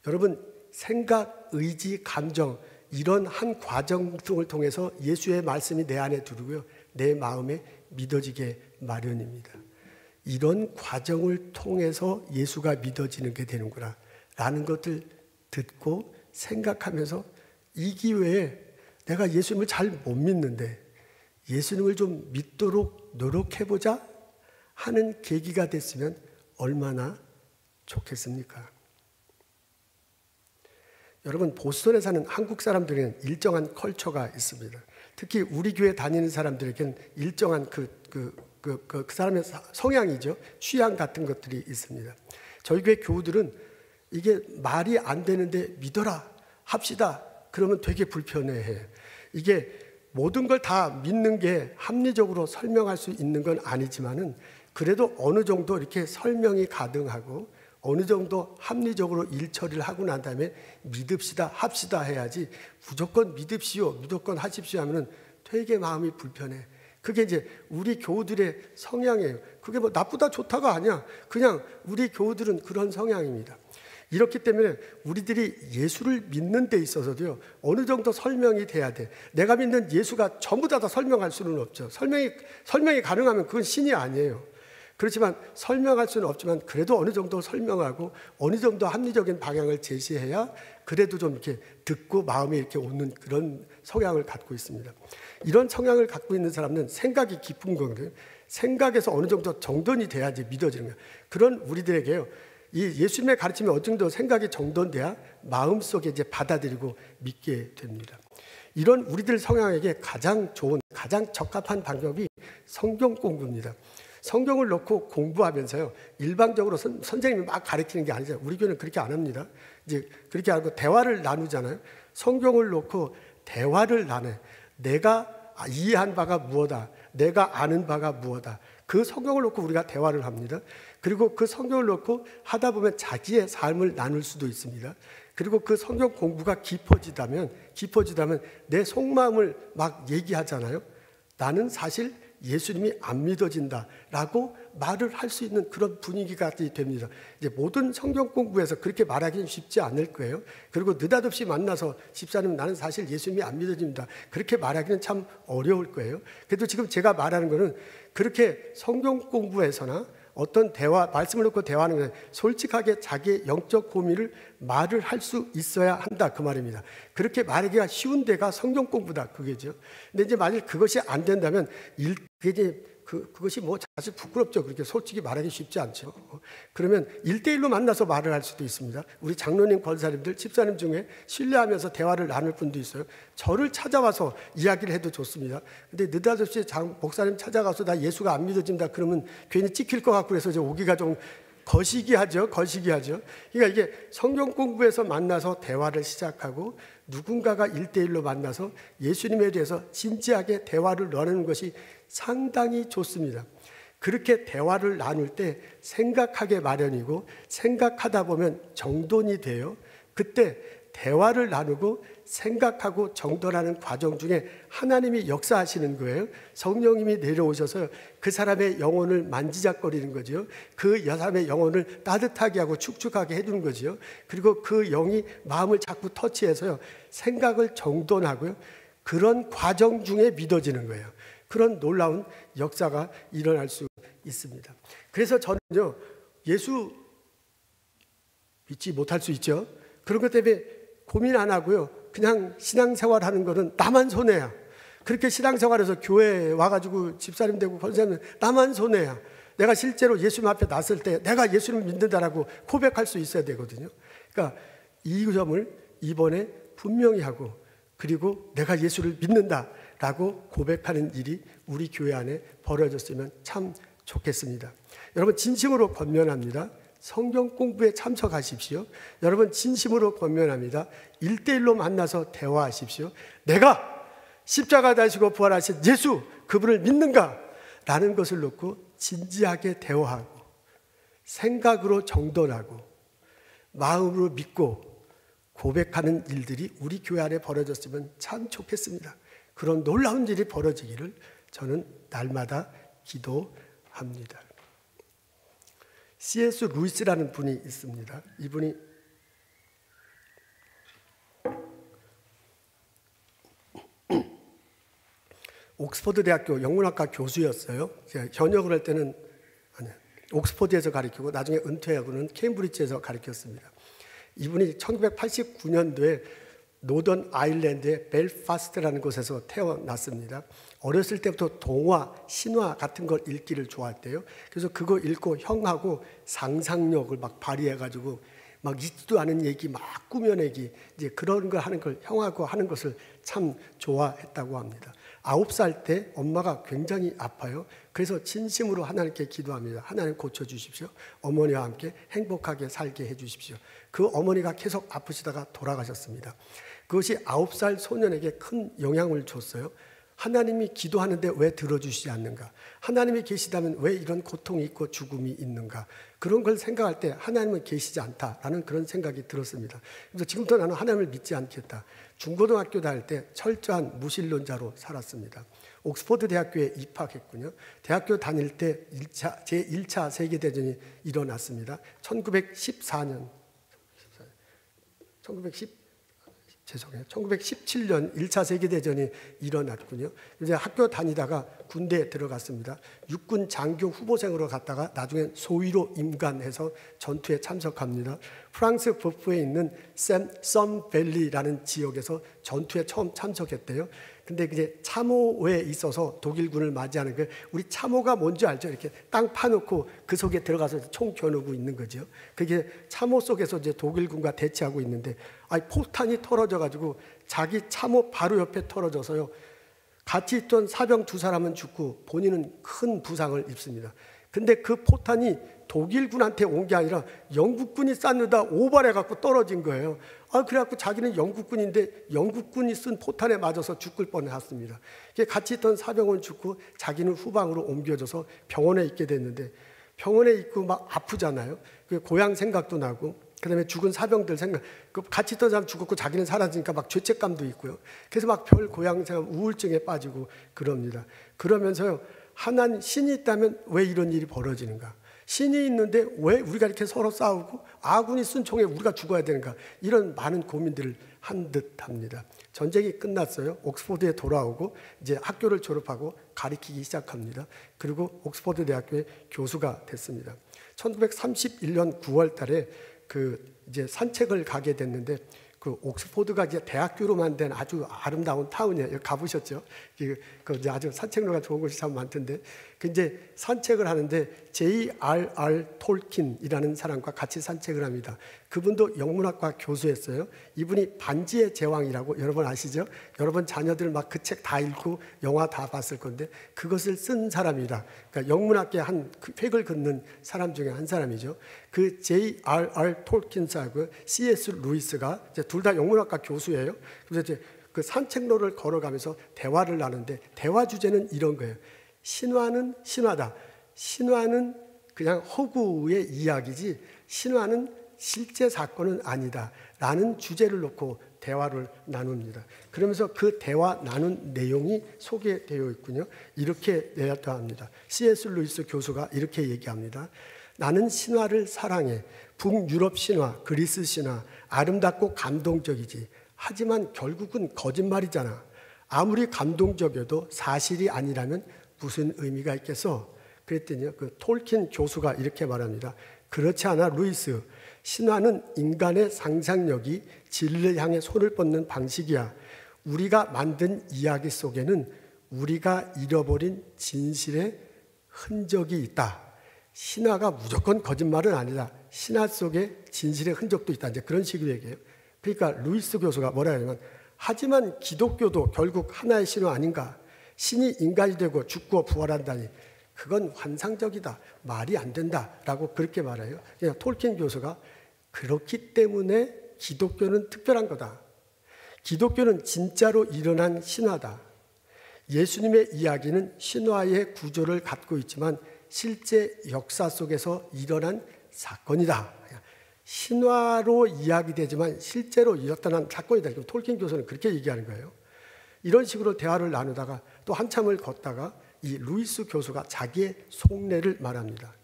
여러분, 생각, 의지, 감정, 이런 한 과정 등을 통해서 예수의 말씀이 내 안에 들어오고요, 내 마음에 믿어지게 마련입니다. 이런 과정을 통해서 예수가 믿어지는 게 되는구나 라는 것을 듣고 생각하면서, 이 기회에 내가 예수님을 잘 못 믿는데 예수님을 좀 믿도록 노력해보자 하는 계기가 됐으면 얼마나 좋겠습니까? 여러분, 보스턴에 사는 한국 사람들에게는 일정한 컬처가 있습니다. 특히 우리 교회 다니는 사람들에게는 일정한 그 사람의 성향이죠, 취향 같은 것들이 있습니다. 저희 교회 교우들은 이게 말이 안 되는데 믿어라 합시다 그러면 되게 불편해해요. 이게 모든 걸 다 믿는 게 합리적으로 설명할 수 있는 건 아니지만은 그래도 어느 정도 이렇게 설명이 가능하고 어느 정도 합리적으로 일 처리를 하고 난 다음에 믿읍시다 합시다 해야지, 무조건 믿읍시오 무조건 하십시오 하면은 되게 마음이 불편해. 그게 이제 우리 교우들의 성향이에요. 그게 뭐 나쁘다 좋다가 아니야. 그냥 우리 교우들은 그런 성향입니다. 이렇기 때문에 우리들이 예수를 믿는 데 있어서도요, 어느 정도 설명이 돼야 돼. 내가 믿는 예수가 전부 다 설명할 수는 없죠. 설명이 가능하면 그건 신이 아니에요. 그렇지만 설명할 수는 없지만 그래도 어느 정도 설명하고 어느 정도 합리적인 방향을 제시해야 그래도 좀 이렇게 듣고 마음에 이렇게 오는 그런 성향을 갖고 있습니다. 이런 성향을 갖고 있는 사람은 생각이 깊은 건데요, 생각에서 어느 정도 정돈이 돼야지 믿어지는 거예요. 그런 우리들에게요, 이 예수님의 가르침이 어느 정도 생각이 정돈돼야 마음속에 이제 받아들이고 믿게 됩니다. 이런 우리들 성향에게 가장 좋은, 가장 적합한 방법이 성경 공부입니다. 성경을 놓고 공부하면서요, 일방적으로 선생님이 막 가르치는 게 아니잖아요. 우리 교회는 그렇게 안 합니다. 이제 그렇게 하고 대화를 나누잖아요. 성경을 놓고 대화를 나눠. 내가 이해한 바가 무엇이다, 내가 아는 바가 무엇이다, 그 성경을 놓고 우리가 대화를 합니다. 그리고 그 성경을 놓고 하다 보면 자기의 삶을 나눌 수도 있습니다. 그리고 그 성경 공부가 깊어지다면 내 속마음을 막 얘기하잖아요. 나는 사실 예수님이 안 믿어진다라고 말을 할 수 있는 그런 분위기가 됩니다. 이제 모든 성경 공부에서 그렇게 말하기는 쉽지 않을 거예요. 그리고 느닷없이 만나서 집사님 나는 사실 예수님이 안 믿어집니다, 그렇게 말하기는 참 어려울 거예요. 그래도 지금 제가 말하는 거는 그렇게 성경 공부에서나 어떤 대화, 말씀을 놓고 대화하는 것은 솔직하게 자기의 영적 고민을 말을 할 수 있어야 한다, 그 말입니다. 그렇게 말하기가 쉬운 데가 성경 공부다, 그게죠. 근데 이제 만약 그것이 안 된다면 이제 그것이 뭐 사실 부끄럽죠. 그렇게 솔직히 말하기 쉽지 않죠. 그러면 1대1로 만나서 말을 할 수도 있습니다. 우리 장로님, 권사님들, 집사님 중에 신뢰하면서 대화를 나눌 분도 있어요. 저를 찾아와서 이야기를 해도 좋습니다. 근데 느닷없이 목사님 찾아가서 나 예수가 안 믿어진다 그러면 괜히 찍힐 것 같고 그래서 이제 오기가 좀 거시기하죠. 그러니까 이게 성경 공부에서 만나서 대화를 시작하고 누군가가 1대1로 만나서 예수님에 대해서 진지하게 대화를 나누는 것이 상당히 좋습니다. 그렇게 대화를 나눌 때 생각하게 마련이고 생각하다 보면 정돈이 돼요. 그때 대화를 나누고 생각하고 정돈하는 과정 중에 하나님이 역사하시는 거예요. 성령님이 내려오셔서 그 사람의 영혼을 만지작거리는 거죠. 그 사람의 영혼을 따뜻하게 하고 축축하게 해주는 거죠. 그리고 그 영이 마음을 자꾸 터치해서요, 생각을 정돈하고요, 그런 과정 중에 믿어지는 거예요. 그런 놀라운 역사가 일어날 수 있습니다. 그래서 저는요, 예수 믿지 못할 수 있죠. 그런 것 때문에 고민 안 하고요, 그냥 신앙생활 하는 거는 나만 손해야. 그렇게 신앙생활해서 교회에 와가지고 집사님 되고 권사님 나만 손해야. 내가 실제로 예수님 앞에 났을 때 내가 예수님을 믿는다라고 고백할 수 있어야 되거든요. 그러니까 이 점을 이번에 분명히 하고, 그리고 내가 예수를 믿는다라고 고백하는 일이 우리 교회 안에 벌어졌으면 참 좋겠습니다. 여러분, 진심으로 권면합니다. 성경 공부에 참석하십시오. 여러분, 진심으로 권면합니다. 1대1로 만나서 대화하십시오. 내가 십자가 다시고 부활하신 예수, 그분을 믿는가? 라는 것을 놓고 진지하게 대화하고 생각으로 정돈하고 마음으로 믿고 고백하는 일들이 우리 교회 안에 벌어졌으면 참 좋겠습니다. 그런 놀라운 일이 벌어지기를 저는 날마다 기도합니다. C.S. 루이스라는 분이 있습니다. 이분이 옥스퍼드 대학교 영문학과 교수였어요. 현역을 할 때는 옥스퍼드에서 가르치고 나중에 은퇴하고는 케임브리지에서 가르쳤습니다. 이분이 1989년도에 노던 아일랜드의 벨파스트라는 곳에서 태어났습니다. 어렸을 때부터 동화, 신화 같은 걸 읽기를 좋아했대요. 그래서 그거 읽고 형하고 상상력을 막 발휘해가지고 막 있지도 않은 얘기 막 꾸며내기, 이제 그런 걸 하는 걸 형하고 하는 것을 참 좋아했다고 합니다. 9살 때 엄마가 굉장히 아파요. 그래서 진심으로 하나님께 기도합니다. 하나님 고쳐주십시오. 어머니와 함께 행복하게 살게 해주십시오. 그 어머니가 계속 아프시다가 돌아가셨습니다. 그것이 9살 소년에게 큰 영향을 줬어요. 하나님이 기도하는데 왜 들어주시지 않는가? 하나님이 계시다면 왜 이런 고통이 있고 죽음이 있는가? 그런 걸 생각할 때 하나님은 계시지 않다라는 그런 생각이 들었습니다. 그래서 지금부터 나는 하나님을 믿지 않겠다. 중고등학교 다닐 때 철저한 무신론자로 살았습니다. 옥스퍼드 대학교에 입학했군요. 대학교 다닐 때 제1차 세계대전이 일어났습니다. 1917년 1차 세계대전이 일어났군요. 이제 학교 다니다가 군대에 들어갔습니다. 육군 장교 후보생으로 갔다가 나중에 소위로 임관해서 전투에 참석합니다. 프랑스 북부에 있는 썸밸리라는 지역에서 전투에 처음 참석했대요. 근데 이제 참호에 있어서 독일군을 맞이하는 게, 우리 참호가 뭔지 알죠? 이렇게 땅 파놓고 그 속에 들어가서 총 겨누고 있는 거죠. 그게 참호 속에서 이제 독일군과 대치하고 있는데, 포탄이 떨어져가지고 자기 참호 바로 옆에 떨어져서요, 같이 있던 사병 2사람은 죽고 본인은 큰 부상을 입습니다. 근데 그 포탄이 독일군한테 온 게 아니라 영국군이 쐈느다 오발해갖고 떨어진 거예요. 그래갖고 자기는 영국군인데 영국군이 쓴 포탄에 맞아서 죽을 뻔했습니다. 같이 있던 사병은 죽고 자기는 후방으로 옮겨져서 병원에 있게 됐는데, 병원에 있고 막 아프잖아요. 고향 생각도 나고, 그다음에 죽은 사병들 생각, 같이 있던 사람 죽었고 자기는 사라지니까 막 죄책감도 있고요. 그래서 막 별 고향 생각, 우울증에 빠지고 그럽니다. 그러면서요, 하나님, 신이 있다면 왜 이런 일이 벌어지는가? 신이 있는데 왜 우리가 이렇게 서로 싸우고 아군이 쓴 총에 우리가 죽어야 되는가? 이런 많은 고민들을 한 듯합니다. 전쟁이 끝났어요. 옥스퍼드에 돌아오고 이제 학교를 졸업하고 가르치기 시작합니다. 그리고 옥스퍼드 대학교의 교수가 됐습니다. 1931년 9월 달에 이제 산책을 가게 됐는데, 그 옥스포드가 이제 대학교로 만든 아주 아름다운 타운이에요. 여기 가보셨죠? 그 이제 아주 산책로가 좋은 곳이 참 많던데, 그 이제 산책을 하는데 J.R.R. 톨킨이라는 사람과 같이 산책을 합니다. 그분도 영문학과 교수였어요. 이분이 반지의 제왕이라고 여러분 아시죠? 여러분 자녀들 막 그 책 다 읽고 영화 다 봤을 건데 그것을 쓴 사람이다. 그러니까 영문학계 한 획을 긋는 사람 중에 한 사람이죠. 그 J.R.R. 톨킨하고 C.S. 루이스가 둘 다 영문학과 교수예요. 그래서 이제 그 산책로를 걸어가면서 대화를 나누는데 대화 주제는 이런 거예요. 신화는 신화다. 신화는 그냥 허구의 이야기지 신화는 실제 사건은 아니다 라는 주제를 놓고 대화를 나눕니다. 그러면서 그 대화 나눈 내용이 소개되어 있군요. 이렇게 내야합니다. C.S. 루이스 교수가 이렇게 얘기합니다. 나는 신화를 사랑해. 북유럽 신화, 그리스 신화 아름답고 감동적이지. 하지만 결국은 거짓말이잖아. 아무리 감동적이어도 사실이 아니라면 무슨 의미가 있겠어? 그랬더니 그 톨킨 교수가 이렇게 말합니다. 그렇지 않아 루이스. 신화는 인간의 상상력이 진리를 향해 손을 뻗는 방식이야. 우리가 만든 이야기 속에는 우리가 잃어버린 진실의 흔적이 있다. 신화가 무조건 거짓말은 아니다. 신화 속에 진실의 흔적도 있다. 이제 그런 식으로 얘기해요. 그러니까 루이스 교수가 뭐라 하냐면 하지만 기독교도 결국 하나의 신화 아닌가? 신이 인간이 되고 죽고 부활한다니 그건 환상적이다. 말이 안 된다라고 그렇게 말해요. 그냥 톨킨 교수가 그렇기 때문에 기독교는 특별한 거다. 기독교는 진짜로 일어난 신화다. 예수님의 이야기는 신화의 구조를 갖고 있지만 실제 역사 속에서 일어난 사건이다. 신화로 이야기되지만 실제로 일어난 사건이다. 톨킨 교수는 그렇게 얘기하는 거예요. 이런 식으로 대화를 나누다가 또 한참을 걷다가 이 루이스 교수가 자기의 속내를 말합니다.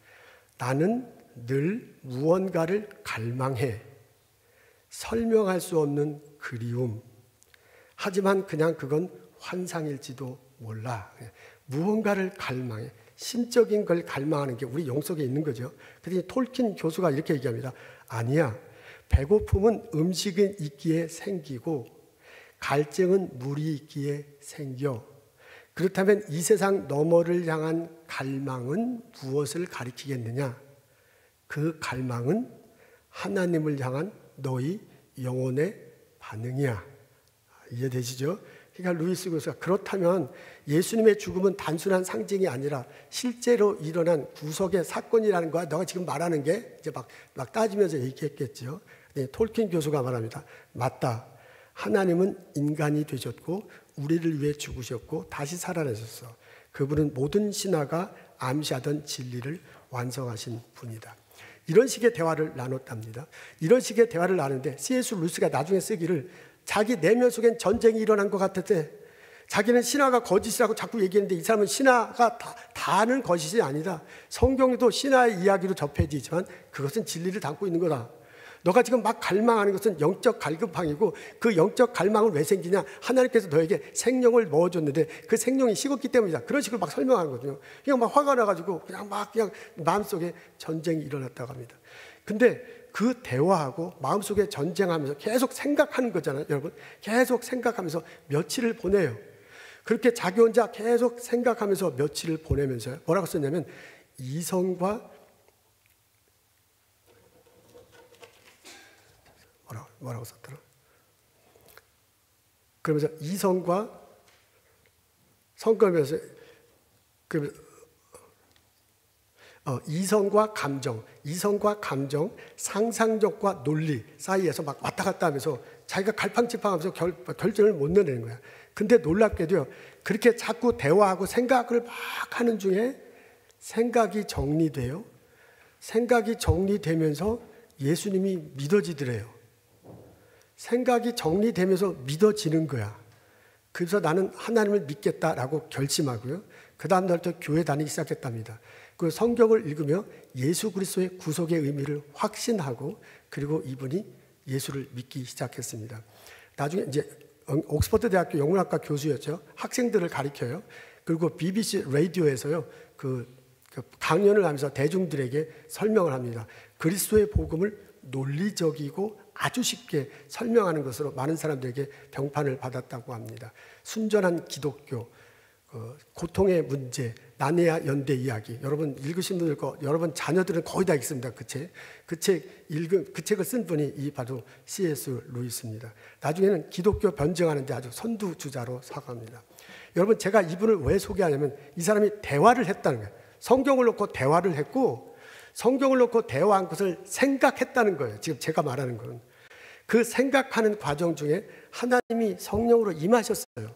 나는 늘 무언가를 갈망해. 설명할 수 없는 그리움. 하지만 그냥 그건 환상일지도 몰라. 무언가를 갈망해. 심적인 걸 갈망하는 게 우리 영속에 있는 거죠. 그랬더니 톨킨 교수가 이렇게 얘기합니다. 아니야. 배고픔은 음식이 있기에 생기고 갈증은 물이 있기에 생겨. 그렇다면 이 세상 너머를 향한 갈망은 무엇을 가리키겠느냐? 그 갈망은 하나님을 향한 너희 영혼의 반응이야. 이해되시죠? 그러니까 루이스 교수가 그렇다면 예수님의 죽음은 단순한 상징이 아니라 실제로 일어난 구속의 사건이라는 거야. 너가 지금 말하는 게 이제 막 따지면서 얘기했겠죠. 톨킨 교수가 말합니다. 맞다. 하나님은 인간이 되셨고 우리를 위해 죽으셨고 다시 살아나셨어. 그분은 모든 신화가 암시하던 진리를 완성하신 분이다. 이런 식의 대화를 나눴답니다. 이런 식의 대화를 나누는데 C.S. 루이스가 나중에 쓰기를 자기 내면 속엔 전쟁이 일어난 것 같았대. 자기는 신화가 거짓이라고 자꾸 얘기했는데 이 사람은 신화가 다는 거짓이 아니다. 성경에도 신화의 이야기로 접해지지만 그것은 진리를 담고 있는 거다. 너가 지금 막 갈망하는 것은 영적 갈급함이고 그 영적 갈망은 왜 생기냐? 하나님께서 너에게 생명을 넣어줬는데 그 생명이 식었기 때문이다. 그런 식으로 막 설명하는 거거든요. 그냥 막 화가 나가지고 그냥 마음속에 전쟁이 일어났다고 합니다. 근데 그 대화하고 마음속에 전쟁하면서 계속 생각하는 거잖아요. 여러분 계속 생각하면서 며칠을 보내요. 그렇게 자기 혼자 계속 생각하면서 며칠을 보내면서 뭐라고 썼냐면 이성과 뭐라고 썼더라? 그러면서 이성과 성경에서 이성과 감정, 상상력과 논리 사이에서 막 왔다 갔다 하면서 자기가 갈팡질팡하면서 결정을 못 내는 거야. 근데 놀랍게도요, 그렇게 자꾸 대화하고 생각을 막 하는 중에 생각이 정리돼요. 생각이 정리되면서 예수님이 믿어지더래요. 생각이 정리되면서 믿어지는 거야. 그래서 나는 하나님을 믿겠다라고 결심하고요. 그 다음 날부터 교회 다니기 시작했답니다. 그 성경을 읽으며 예수 그리스도의 구속의 의미를 확신하고 그리고 이분이 예수를 믿기 시작했습니다. 나중에 이제 옥스퍼드 대학교 영문학과 교수였죠. 학생들을 가르쳐요. 그리고 BBC 라디오에서요. 그 강연을 하면서 대중들에게 설명을 합니다. 그리스도의 복음을 논리적이고 아주 쉽게 설명하는 것으로 많은 사람들에게 평판을 받았다고 합니다. 순전한 기독교, 고통의 문제, 나네아 연대 이야기. 여러분 읽으신 분들 거, 여러분 자녀들은 거의 다 읽습니다. 그 책을 쓴 분이 바로 C.S. 루이스입니다. 나중에는 기독교 변증하는데 아주 선두주자로 사과합니다. 여러분, 제가 이분을 왜 소개하냐면 이 사람이 대화를 했다는 거예요. 성경을 놓고 대화를 했고, 성경을 놓고 대화한 것을 생각했다는 거예요. 지금 제가 말하는 건. 그 생각하는 과정 중에 하나님이 성령으로 임하셨어요.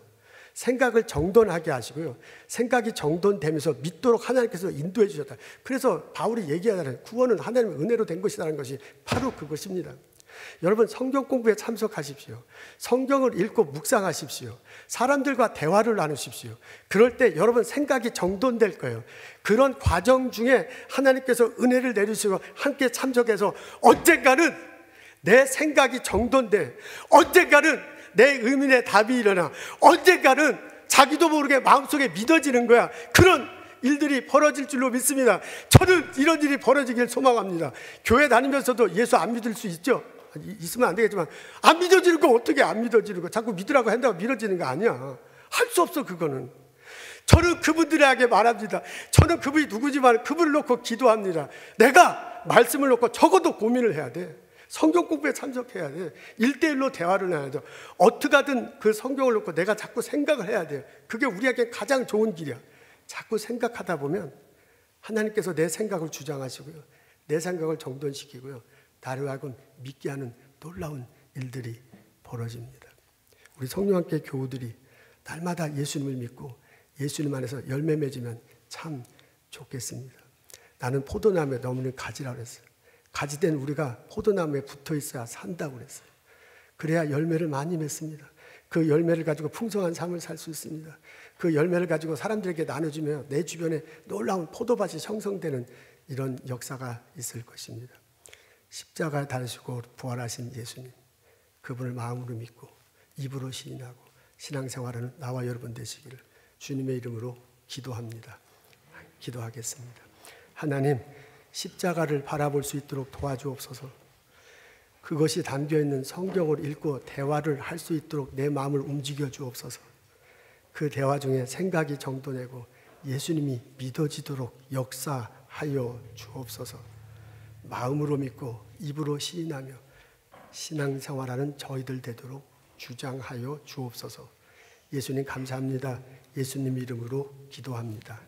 생각을 정돈하게 하시고요. 생각이 정돈되면서 믿도록 하나님께서 인도해 주셨다. 그래서 바울이 얘기하잖아요. 구원은 하나님의 은혜로 된 것이라는 것이 바로 그것입니다. 여러분, 성경 공부에 참석하십시오. 성경을 읽고 묵상하십시오. 사람들과 대화를 나누십시오. 그럴 때 여러분 생각이 정돈될 거예요. 그런 과정 중에 하나님께서 은혜를 내주시고 함께 참석해서 언젠가는 내 생각이 정돈돼, 언젠가는 내 의문의 답이 일어나, 언젠가는 자기도 모르게 마음속에 믿어지는 거야. 그런 일들이 벌어질 줄로 믿습니다. 저는 이런 일이 벌어지길 소망합니다. 교회 다니면서도 예수 안 믿을 수 있죠? 있으면 안 되겠지만, 안 믿어지는 거 어떻게 안 믿어지는 거? 자꾸 믿으라고 한다고 믿어지는 거 아니야. 할 수 없어, 그거는. 저는 그분들에게 말합니다. 저는 그분이 누구지만 그분을 놓고 기도합니다. 내가 말씀을 놓고 적어도 고민을 해야 돼. 성경 공부에 참석해야 돼. 1대1로 대화를 해야 돼. 어떻게 하든 그 성경을 놓고 내가 자꾸 생각을 해야 돼요. 그게 우리에게 가장 좋은 길이야. 자꾸 생각하다 보면 하나님께서 내 생각을 주장하시고요. 내 생각을 정돈시키고요. 나를 하여금 믿게 하는 놀라운 일들이 벌어집니다. 우리 성령함께 교우들이 날마다 예수님을 믿고 예수님 안에서 열매 맺으면 참 좋겠습니다. 나는 포도나무에 너무는 가지라고 그랬어요. 가지된 우리가 포도나무에 붙어 있어야 산다고 그랬어요. 그래야 열매를 많이 맺습니다. 그 열매를 가지고 풍성한 삶을 살 수 있습니다. 그 열매를 가지고 사람들에게 나눠주며 내 주변에 놀라운 포도밭이 형성되는 이런 역사가 있을 것입니다. 십자가에 달리시고 부활하신 예수님, 그분을 마음으로 믿고 입으로 시인하고 신앙생활하는 나와 여러분 되시기를 주님의 이름으로 기도합니다. 기도하겠습니다. 하나님, 십자가를 바라볼 수 있도록 도와주옵소서. 그것이 담겨있는 성경을 읽고 대화를 할 수 있도록 내 마음을 움직여 주옵소서. 그 대화 중에 생각이 정돈되고 예수님이 믿어지도록 역사하여 주옵소서. 마음으로 믿고 입으로 시인하며 신앙생활하는 저희들 되도록 주장하여 주옵소서. 예수님 감사합니다. 예수님 이름으로 기도합니다.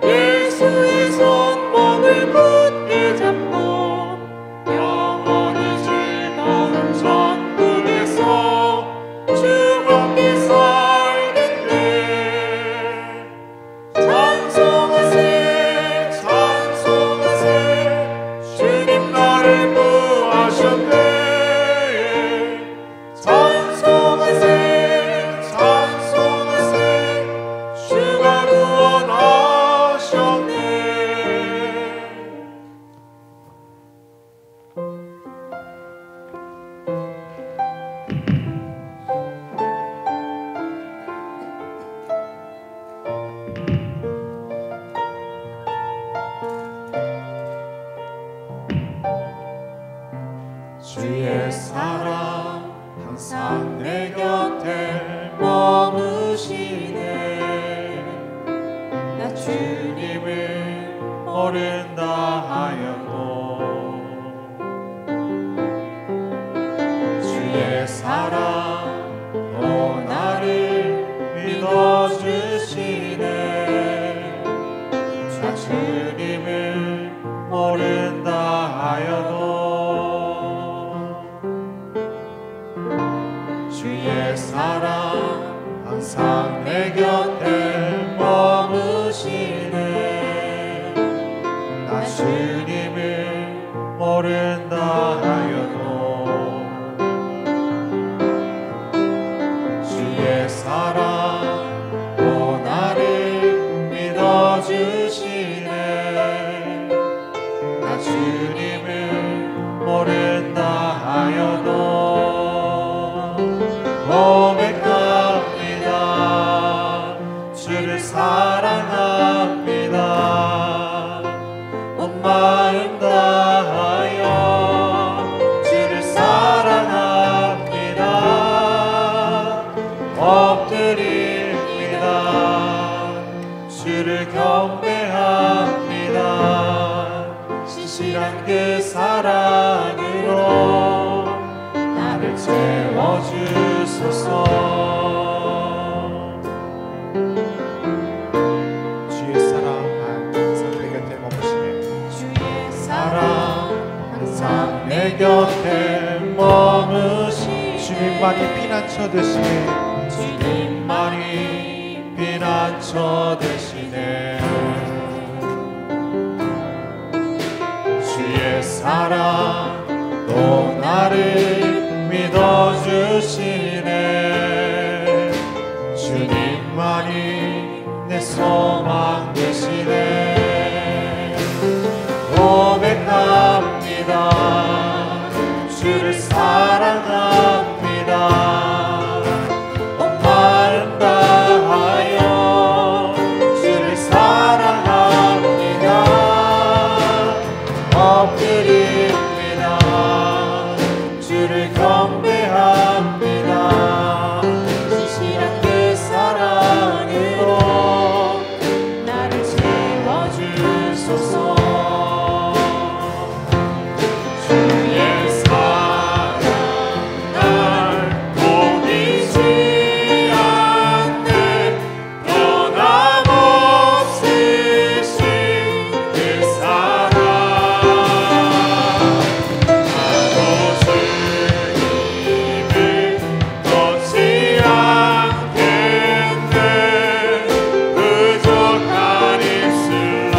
예수의 손목을 굳게 잡고 모른다 하여도 주의 사랑 또 나를 믿어주시네. 나 주님을 모른다 하여도 주의 사랑 항상 내 곁에 머무시네. 나 주님을 모른다 하여도 주의 사랑 또 나를 믿어주시네. 나 주님을 모른다 하여도 고백합니다. 주를 사랑합니다. 온 마음 다하여 주를 사랑합니다. 엎드립니다. 주를 경배합니다. 신실한 그 사랑으로 나를 채워주소서. 주의 사랑 항상 내 곁에 머무시네. 주의 사랑 항상 내 곁에 머무시네. 주님만이 피난처 되시네. 주님만이 피난처 되시네. 주의 사랑 또 나를 믿어주시네. 주님만이 내 소망 되시네. 고백합니다. 주를 사랑합니다. 온 마음 다하여 주를 사랑합니다. 엎드립니다. 주를 경배합니다. 신실한 그 사랑으로 나를 채워주소서. 주의 사랑 날 포기지 않네. 변함없으신 그 사랑 나도 주님을 놓지 않겠네. 부족한 입술로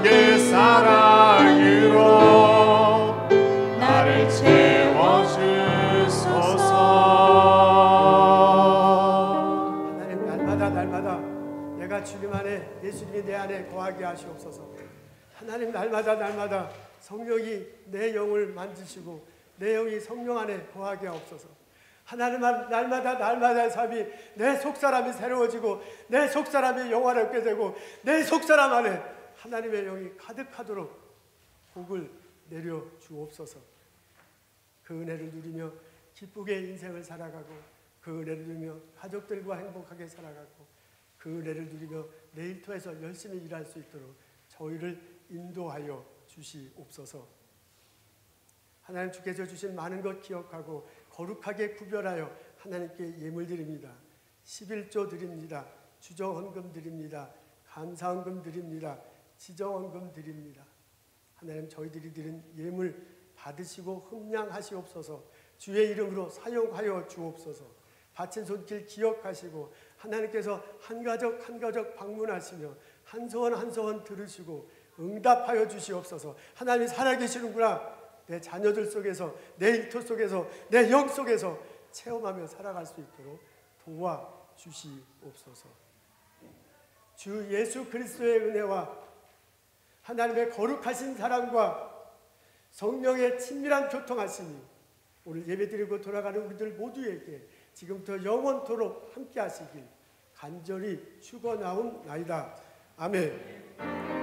그 사랑으로 나를 채워주소서. 하나님, 날마다 내가 주님 안에, 예수님이 내 안에 거하게 하시옵소서. 하나님, 날마다 성령이 내 영을 만지시고 내 영이 성령 안에 거하게 하옵소서. 하나님, 날마다의 삶이 내 속사람이 새로워지고 내 속사람이 영화롭게 되고 내 속사람 안에 하나님의 영이 가득하도록 복을 내려 주옵소서. 그 은혜를 누리며 기쁘게 인생을 살아가고, 그 은혜를 누리며 가족들과 행복하게 살아가고, 그 은혜를 누리며 내 일터에서 열심히 일할 수 있도록 저희를 인도하여 주시옵소서. 하나님, 주께서 주신 많은 것 기억하고 거룩하게 구별하여 하나님께 예물 드립니다. 11조 드립니다. 주정헌금 드립니다. 감사헌금 드립니다. 지정헌금 드립니다. 하나님, 저희들이 드린 예물 받으시고 흠량하시옵소서. 주의 이름으로 사용하여 주옵소서. 바친 손길 기억하시고 하나님께서 한 가족 한 가족 방문하시며 한 소원 들으시고 응답하여 주시옵소서. 하나님이 살아계시는구나. 내 자녀들 속에서, 내 일터 속에서, 내 영 속에서 체험하며 살아갈 수 있도록 도와주시옵소서. 주 예수 그리스도의 은혜와 하나님의 거룩하신 사랑과 성령의 친밀한 교통하심이 오늘 예배드리고 돌아가는 우리들 모두에게 지금부터 영원토록 함께 하시길 간절히 축원하옵나이다. 아멘.